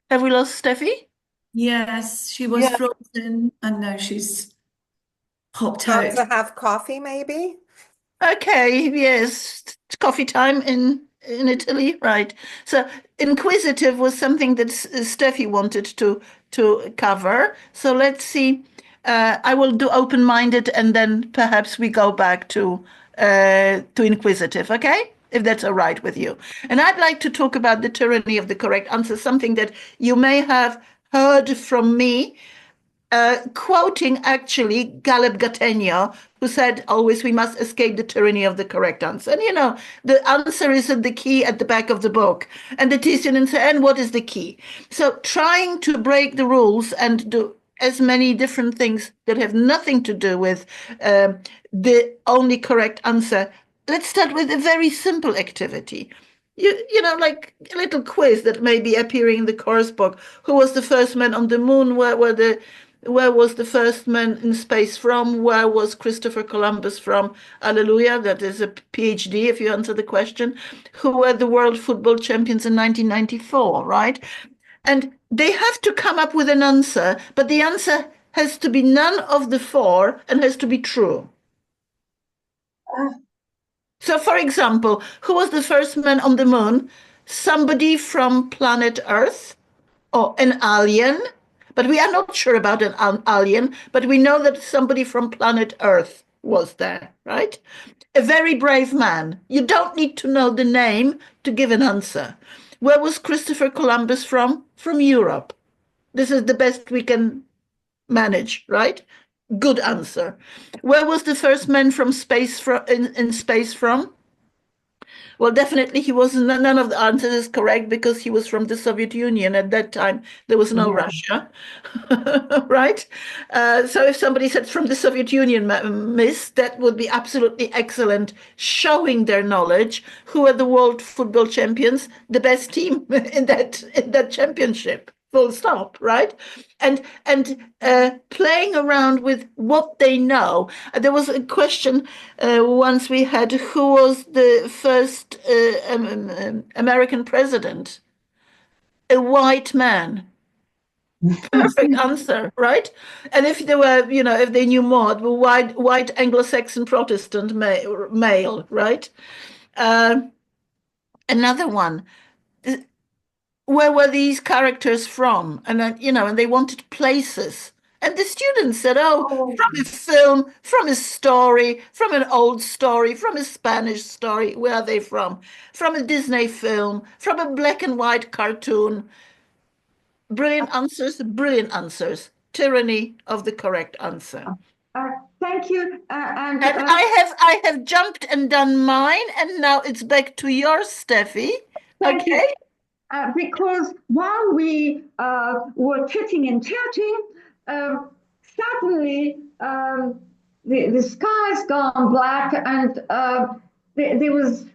Have we lost Steffi? Yes, she was frozen and now she's popped Time out. to have coffee, maybe? Okay, yes, it's coffee time in Italy, right? So inquisitive was something that Steffi wanted to cover. So let's see. I will do open-minded, and then perhaps we go back to inquisitive. Okay, if that's all right with you. And I'd like to talk about the tyranny of the correct answer, something that you may have heard from me. Quoting actually Caleb Gattegno, who said, always we must escape the tyranny of the correct answer. And, the answer isn't the key at the back of the book. And the students say, and what is the key? So trying to break the rules and do as many different things that have nothing to do with the only correct answer. Let's start with a very simple activity. Like a little quiz that may be appearing in the course book. Who was the first man on the moon? Where was the first man in space from? Where was Christopher Columbus from? Hallelujah, that is a PhD if you answer the question. Who were the world football champions in 1994, right? And they have to come up with an answer, but the answer has to be none of the four and has to be true. So, for example, who was the first man on the moon? Somebody from planet Earth or an alien? But we are not sure about an alien, but we know that somebody from planet Earth was there, right? A very brave man. You don't need to know the name to give an answer. Where was Christopher Columbus from? From Europe. This is the best we can manage, right? Good answer. Where was the first man from space in space from? Well, definitely he was none of the answers is correct because he was from the Soviet Union. At that time, there was no Russia, right? So if somebody said from the Soviet Union, miss, that would be absolutely excellent, showing their knowledge. Who are the world football champions? The best team in that championship. Full stop, right? And playing around with what they know. There was a question once we had, who was the first American president? A white man. Perfect answer, right? And if they were, if they knew more, the white Anglo-Saxon Protestant male, right? Another one. Where were these characters from? And then, and they wanted places. And the students said, oh, from a film, from a story, from an old story, from a Spanish story. Where are they from? From a Disney film, from a black and white cartoon. Brilliant answers, brilliant answers. Tyranny of the correct answer. Thank you. And I have jumped and done mine, and now it's back to yours, Steffi. Thank Okay. you. Because while we were chitting and chatting, suddenly the sky's gone black, and there was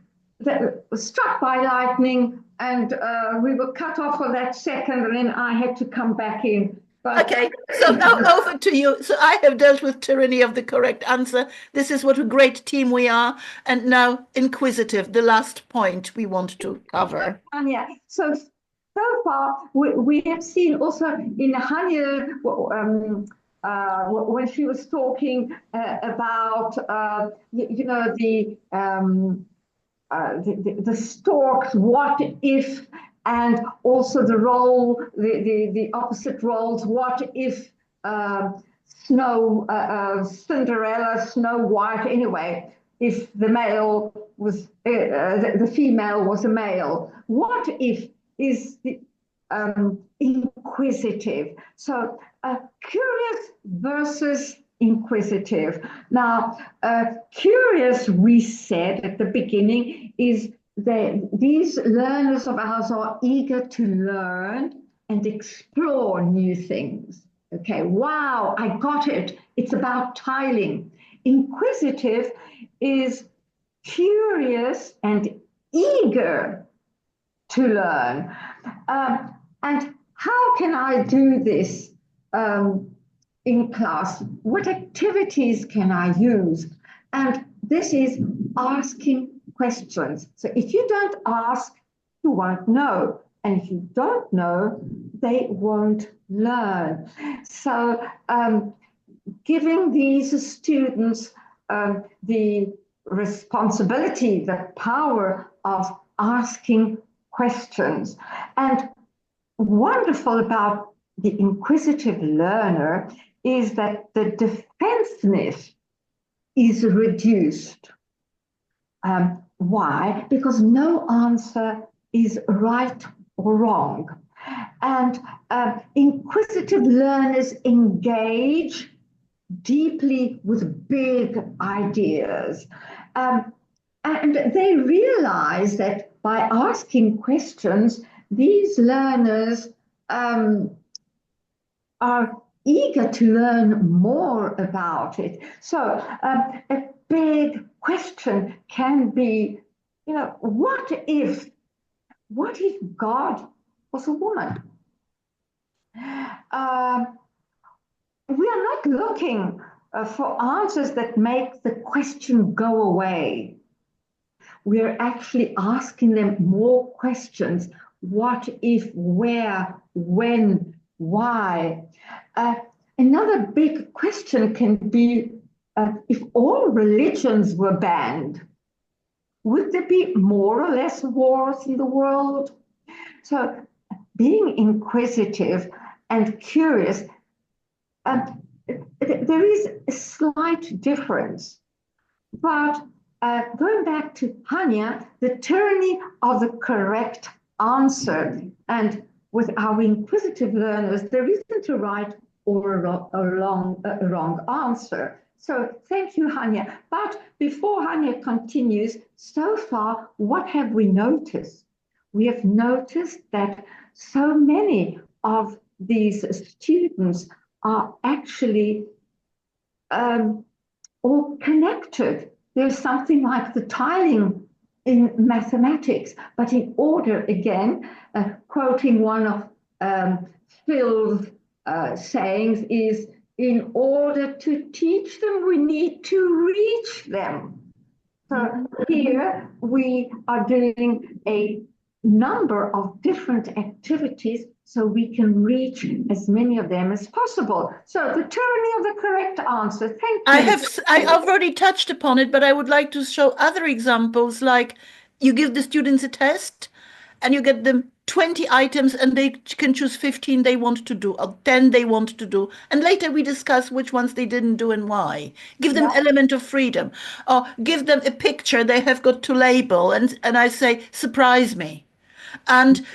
struck by lightning, and we were cut off for that second, and then I had to come back in. But okay, so now over to you. So I have dealt with tyranny of the correct answer. This is what a great team we are. And now inquisitive, the last point we want to cover. Hania. So far, we have seen also in Hania, when she was talking about, the storks, what if, and also the role, the opposite roles, what if Cinderella, Snow White, anyway, if the male was, the female was a male, what if is the inquisitive. So curious versus inquisitive. Now, curious, we said at the beginning, is that these learners of ours are eager to learn and explore new things. Okay, wow, I got it. It's about tiling. Inquisitive is curious and eager to learn. And how can I do this in class? What activities can I use? And this is asking questions. So if you don't ask, you won't know. And if you don't know, they won't learn. So giving these students the responsibility, the power of asking questions. And wonderful about the inquisitive learner is that the defensiveness is reduced. Why? Because no answer is right or wrong. And inquisitive learners engage deeply with big ideas. And they realize that by asking questions, these learners are eager to learn more about it. So a big question can be, what if God was a woman? We are not looking for answers that make the question go away. We're actually asking them more questions. What if, where, when, why? Another big question can be, if all religions were banned, would there be more or less wars in the world? So being inquisitive and curious, there is a slight difference. But going back to Hania, the tyranny of the correct answer, and with our inquisitive learners, there isn't a right or a wrong answer. So thank you, Hania. But before Hania continues, so far, what have we noticed? We have noticed that so many of these students are actually all connected. There's something like the tiling in mathematics, but in order, again, quoting one of Phil's sayings is, in order to teach them, we need to reach them. So here we are doing a number of different activities so we can reach as many of them as possible. So the tyranny of the correct answer. Thank you. I already touched upon it, but I would like to show other examples, like you give the students a test and you get them 20 items and they can choose 15 they want to do or 10 they want to do. And later we discuss which ones they didn't do and why. Give them element of freedom, or give them a picture they have got to label. And I say, surprise me. And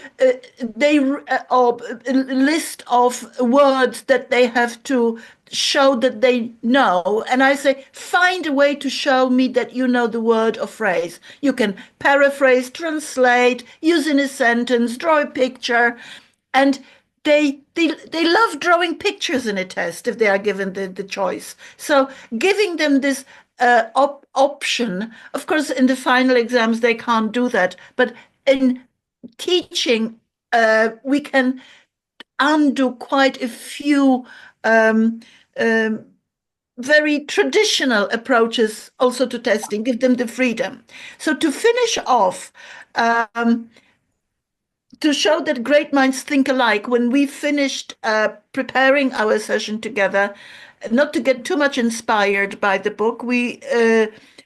they or a list of words that they have to show that they know. And I say, find a way to show me that you know the word or phrase. You can paraphrase, translate, use in a sentence, draw a picture. And they love drawing pictures in a test if they are given the choice. So giving them this option, of course, in the final exams, they can't do that. But in teaching, we can undo quite a few very traditional approaches also to testing, give them the freedom. So to finish off, to show that great minds think alike, when we finished preparing our session together, not to get too much inspired by the book, we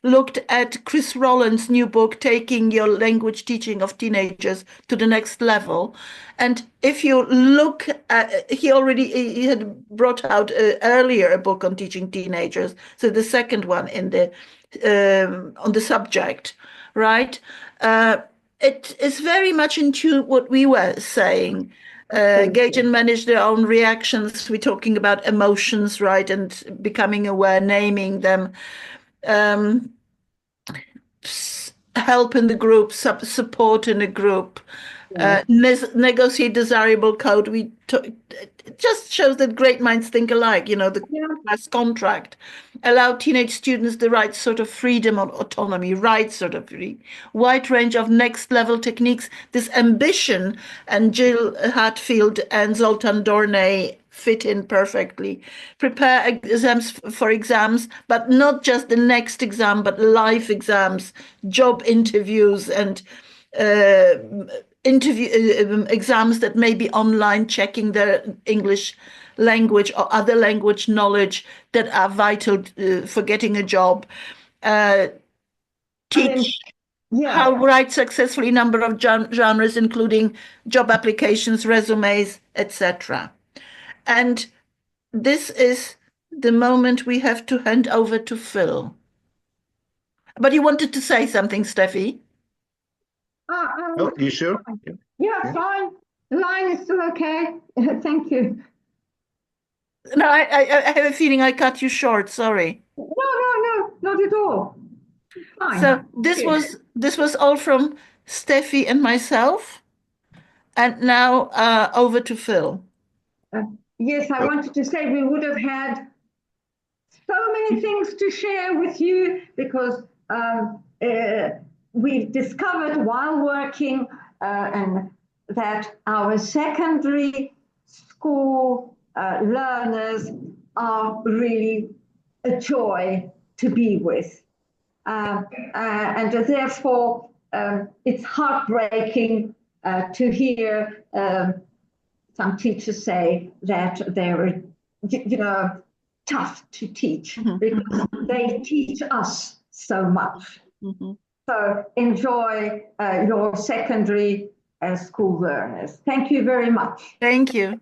looked at Chris Rowland's new book, Taking Your Language Teaching of Teenagers to the Next Level. And if you look at, he had brought out earlier a book on teaching teenagers, so the second one in the on the subject, right? It is very much in tune with what we were saying. Gauge and manage their own reactions. We're talking about emotions, right? And becoming aware, naming them. Help in the group, support in a group, negotiate desirable code. It just shows that great minds think alike, you know, the class contract. Allow teenage students the right sort of freedom or autonomy, wide range of next level techniques. This ambition, and Jill Hatfield and Zoltan Dornay fit in perfectly. Prepare exams for exams, but not just the next exam, but life exams, job interviews, and exams that may be online, checking their English language or other language knowledge that are vital for getting a job. Teach how to write successfully, number of genres, including job applications, resumes, etc. And this is the moment we have to hand over to Phil. But you wanted to say something, Steffi? Oh, you sure? Yeah, fine. The line is still okay. Thank you. No, I have a feeling I cut you short. Sorry. No, not at all. Fine. So this was all from Steffi and myself, and now over to Phil. Yes, I wanted to say we would have had so many things to share with you, because we've discovered while working and that our secondary school learners are really a joy to be with. And therefore, it's heartbreaking to hear some teachers say that they're, tough to teach, because they teach us so much. So enjoy your secondary school learners. Thank you very much. Thank you.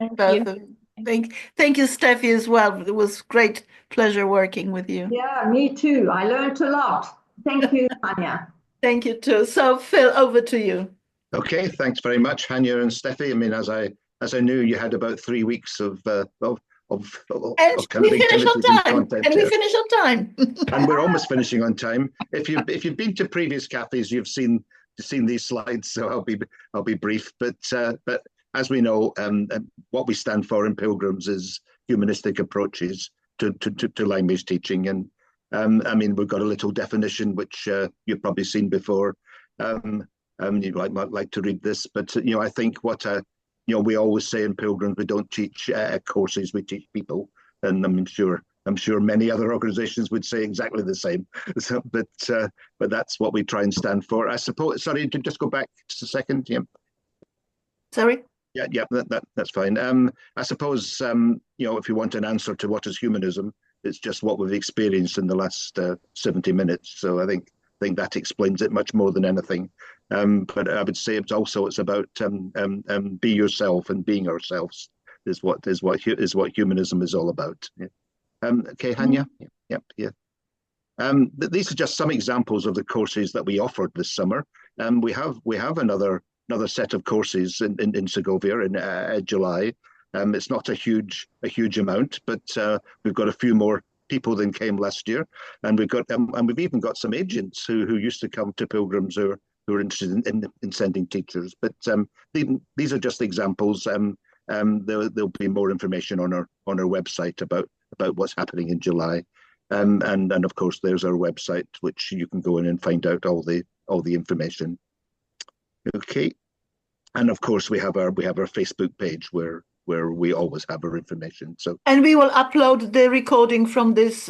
Thank you, Steffi, as well. It was great pleasure working with you. Yeah, me too. I learned a lot. Thank you, Hania. Thank you too. So Phil, over to you. Okay, thanks very much, Hania and Steffi. I mean, as I knew, you had about 3 weeks of kind of we finish on time. And we finish on time. And we're almost finishing on time. If you've been to previous cafes, you've seen these slides, so I'll be brief. But as we know, what we stand for in Pilgrims is humanistic approaches to language teaching. And I mean, we've got a little definition which you've probably seen before. You might like to read this, but I think what we always say in Pilgrims, we don't teach courses, we teach people, and I'm sure many other organisations would say exactly the same. So, but that's what we try and stand for. I suppose. Sorry, to just go back just a second. Yeah. Sorry. Yeah, that's fine. I suppose if you want an answer to what is humanism, it's just what we've experienced in the last 70 minutes. So I think think that explains it much more than anything. But I would say it's about be yourself, and being ourselves is what humanism is all about. Yeah. Okay, Hania. Yep. Yeah. These are just some examples of the courses that we offered this summer. We have another set of courses in Segovia in July. It's not a huge amount, but we've got a few more people than came last year, and we've even got some agents who used to come to Pilgrims who are interested in sending teachers. But these are just examples. There'll be more information on our website about what's happening in July, and of course there's our website, which you can go in and find out all the information. Okay, and of course we have our Facebook page where we always have our information. So, and we will upload the recording from this.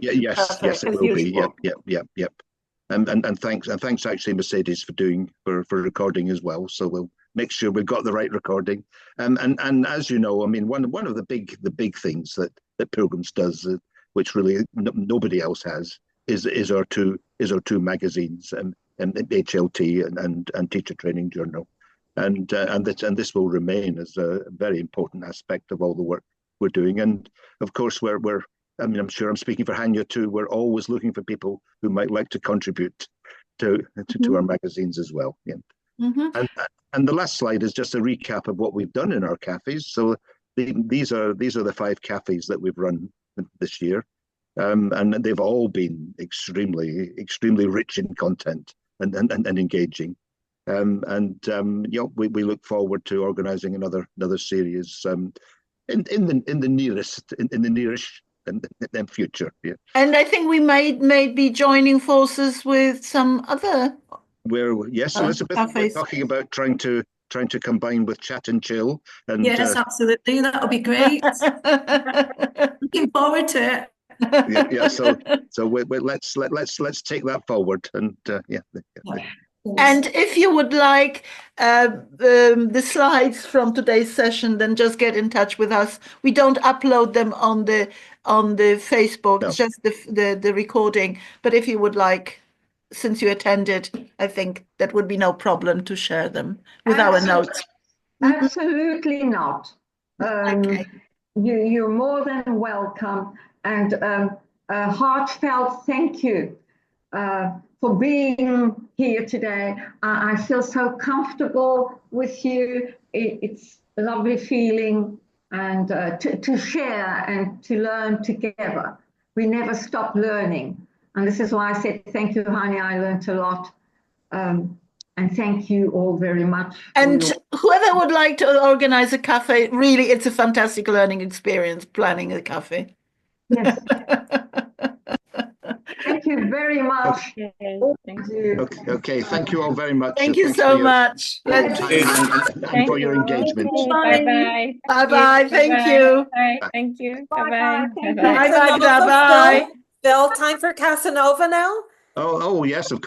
Yes, it will be. Yep. And thanks actually, Mercedes, for recording as well. So we'll make sure we've got the right recording. And as you know, I mean, one of the big things that Pilgrims does, which really nobody else has, is our two magazines, and HLT and Teacher Training Journal. And this will remain as a very important aspect of all the work we're doing. And of course, I'm sure I'm speaking for Hania too. We're always looking for people who might like to contribute to our magazines as well. Yeah. And the last slide is just a recap of what we've done in our cafes. So these are the 5 cafes that we've run this year, and they've all been extremely rich in content and engaging. We look forward to organising another series in the nearest future. Yeah. And I think we may be joining forces with some other. Elizabeth, we're talking about trying to combine with Chat and Chill. And yes, absolutely, that'll be great. Looking forward to it. Yeah. So let's take that forward, and yeah. And if you would like the slides from today's session, then just get in touch with us. We don't upload them on the Facebook, no. Just the recording. But if you would like, since you attended, I think that would be no problem to share them with our notes. Absolutely not. Okay. You're more than welcome, and a heartfelt thank you for being here today. I feel so comfortable with you. It's a lovely feeling, and to share and to learn together. We never stop learning. And this is why I said thank you, Hania. I learned a lot. And thank you all very much. And whoever would like to organize a cafe, really, it's a fantastic learning experience, planning a cafe. Yes. Thank you very much. Okay, thank you all very much. Thank you so much. And for your engagement. Bye-bye. Bye-bye. Thank you. Thank you. Bye-bye. Bye-bye. Bill, time for Casanova now? Oh, yes, of course.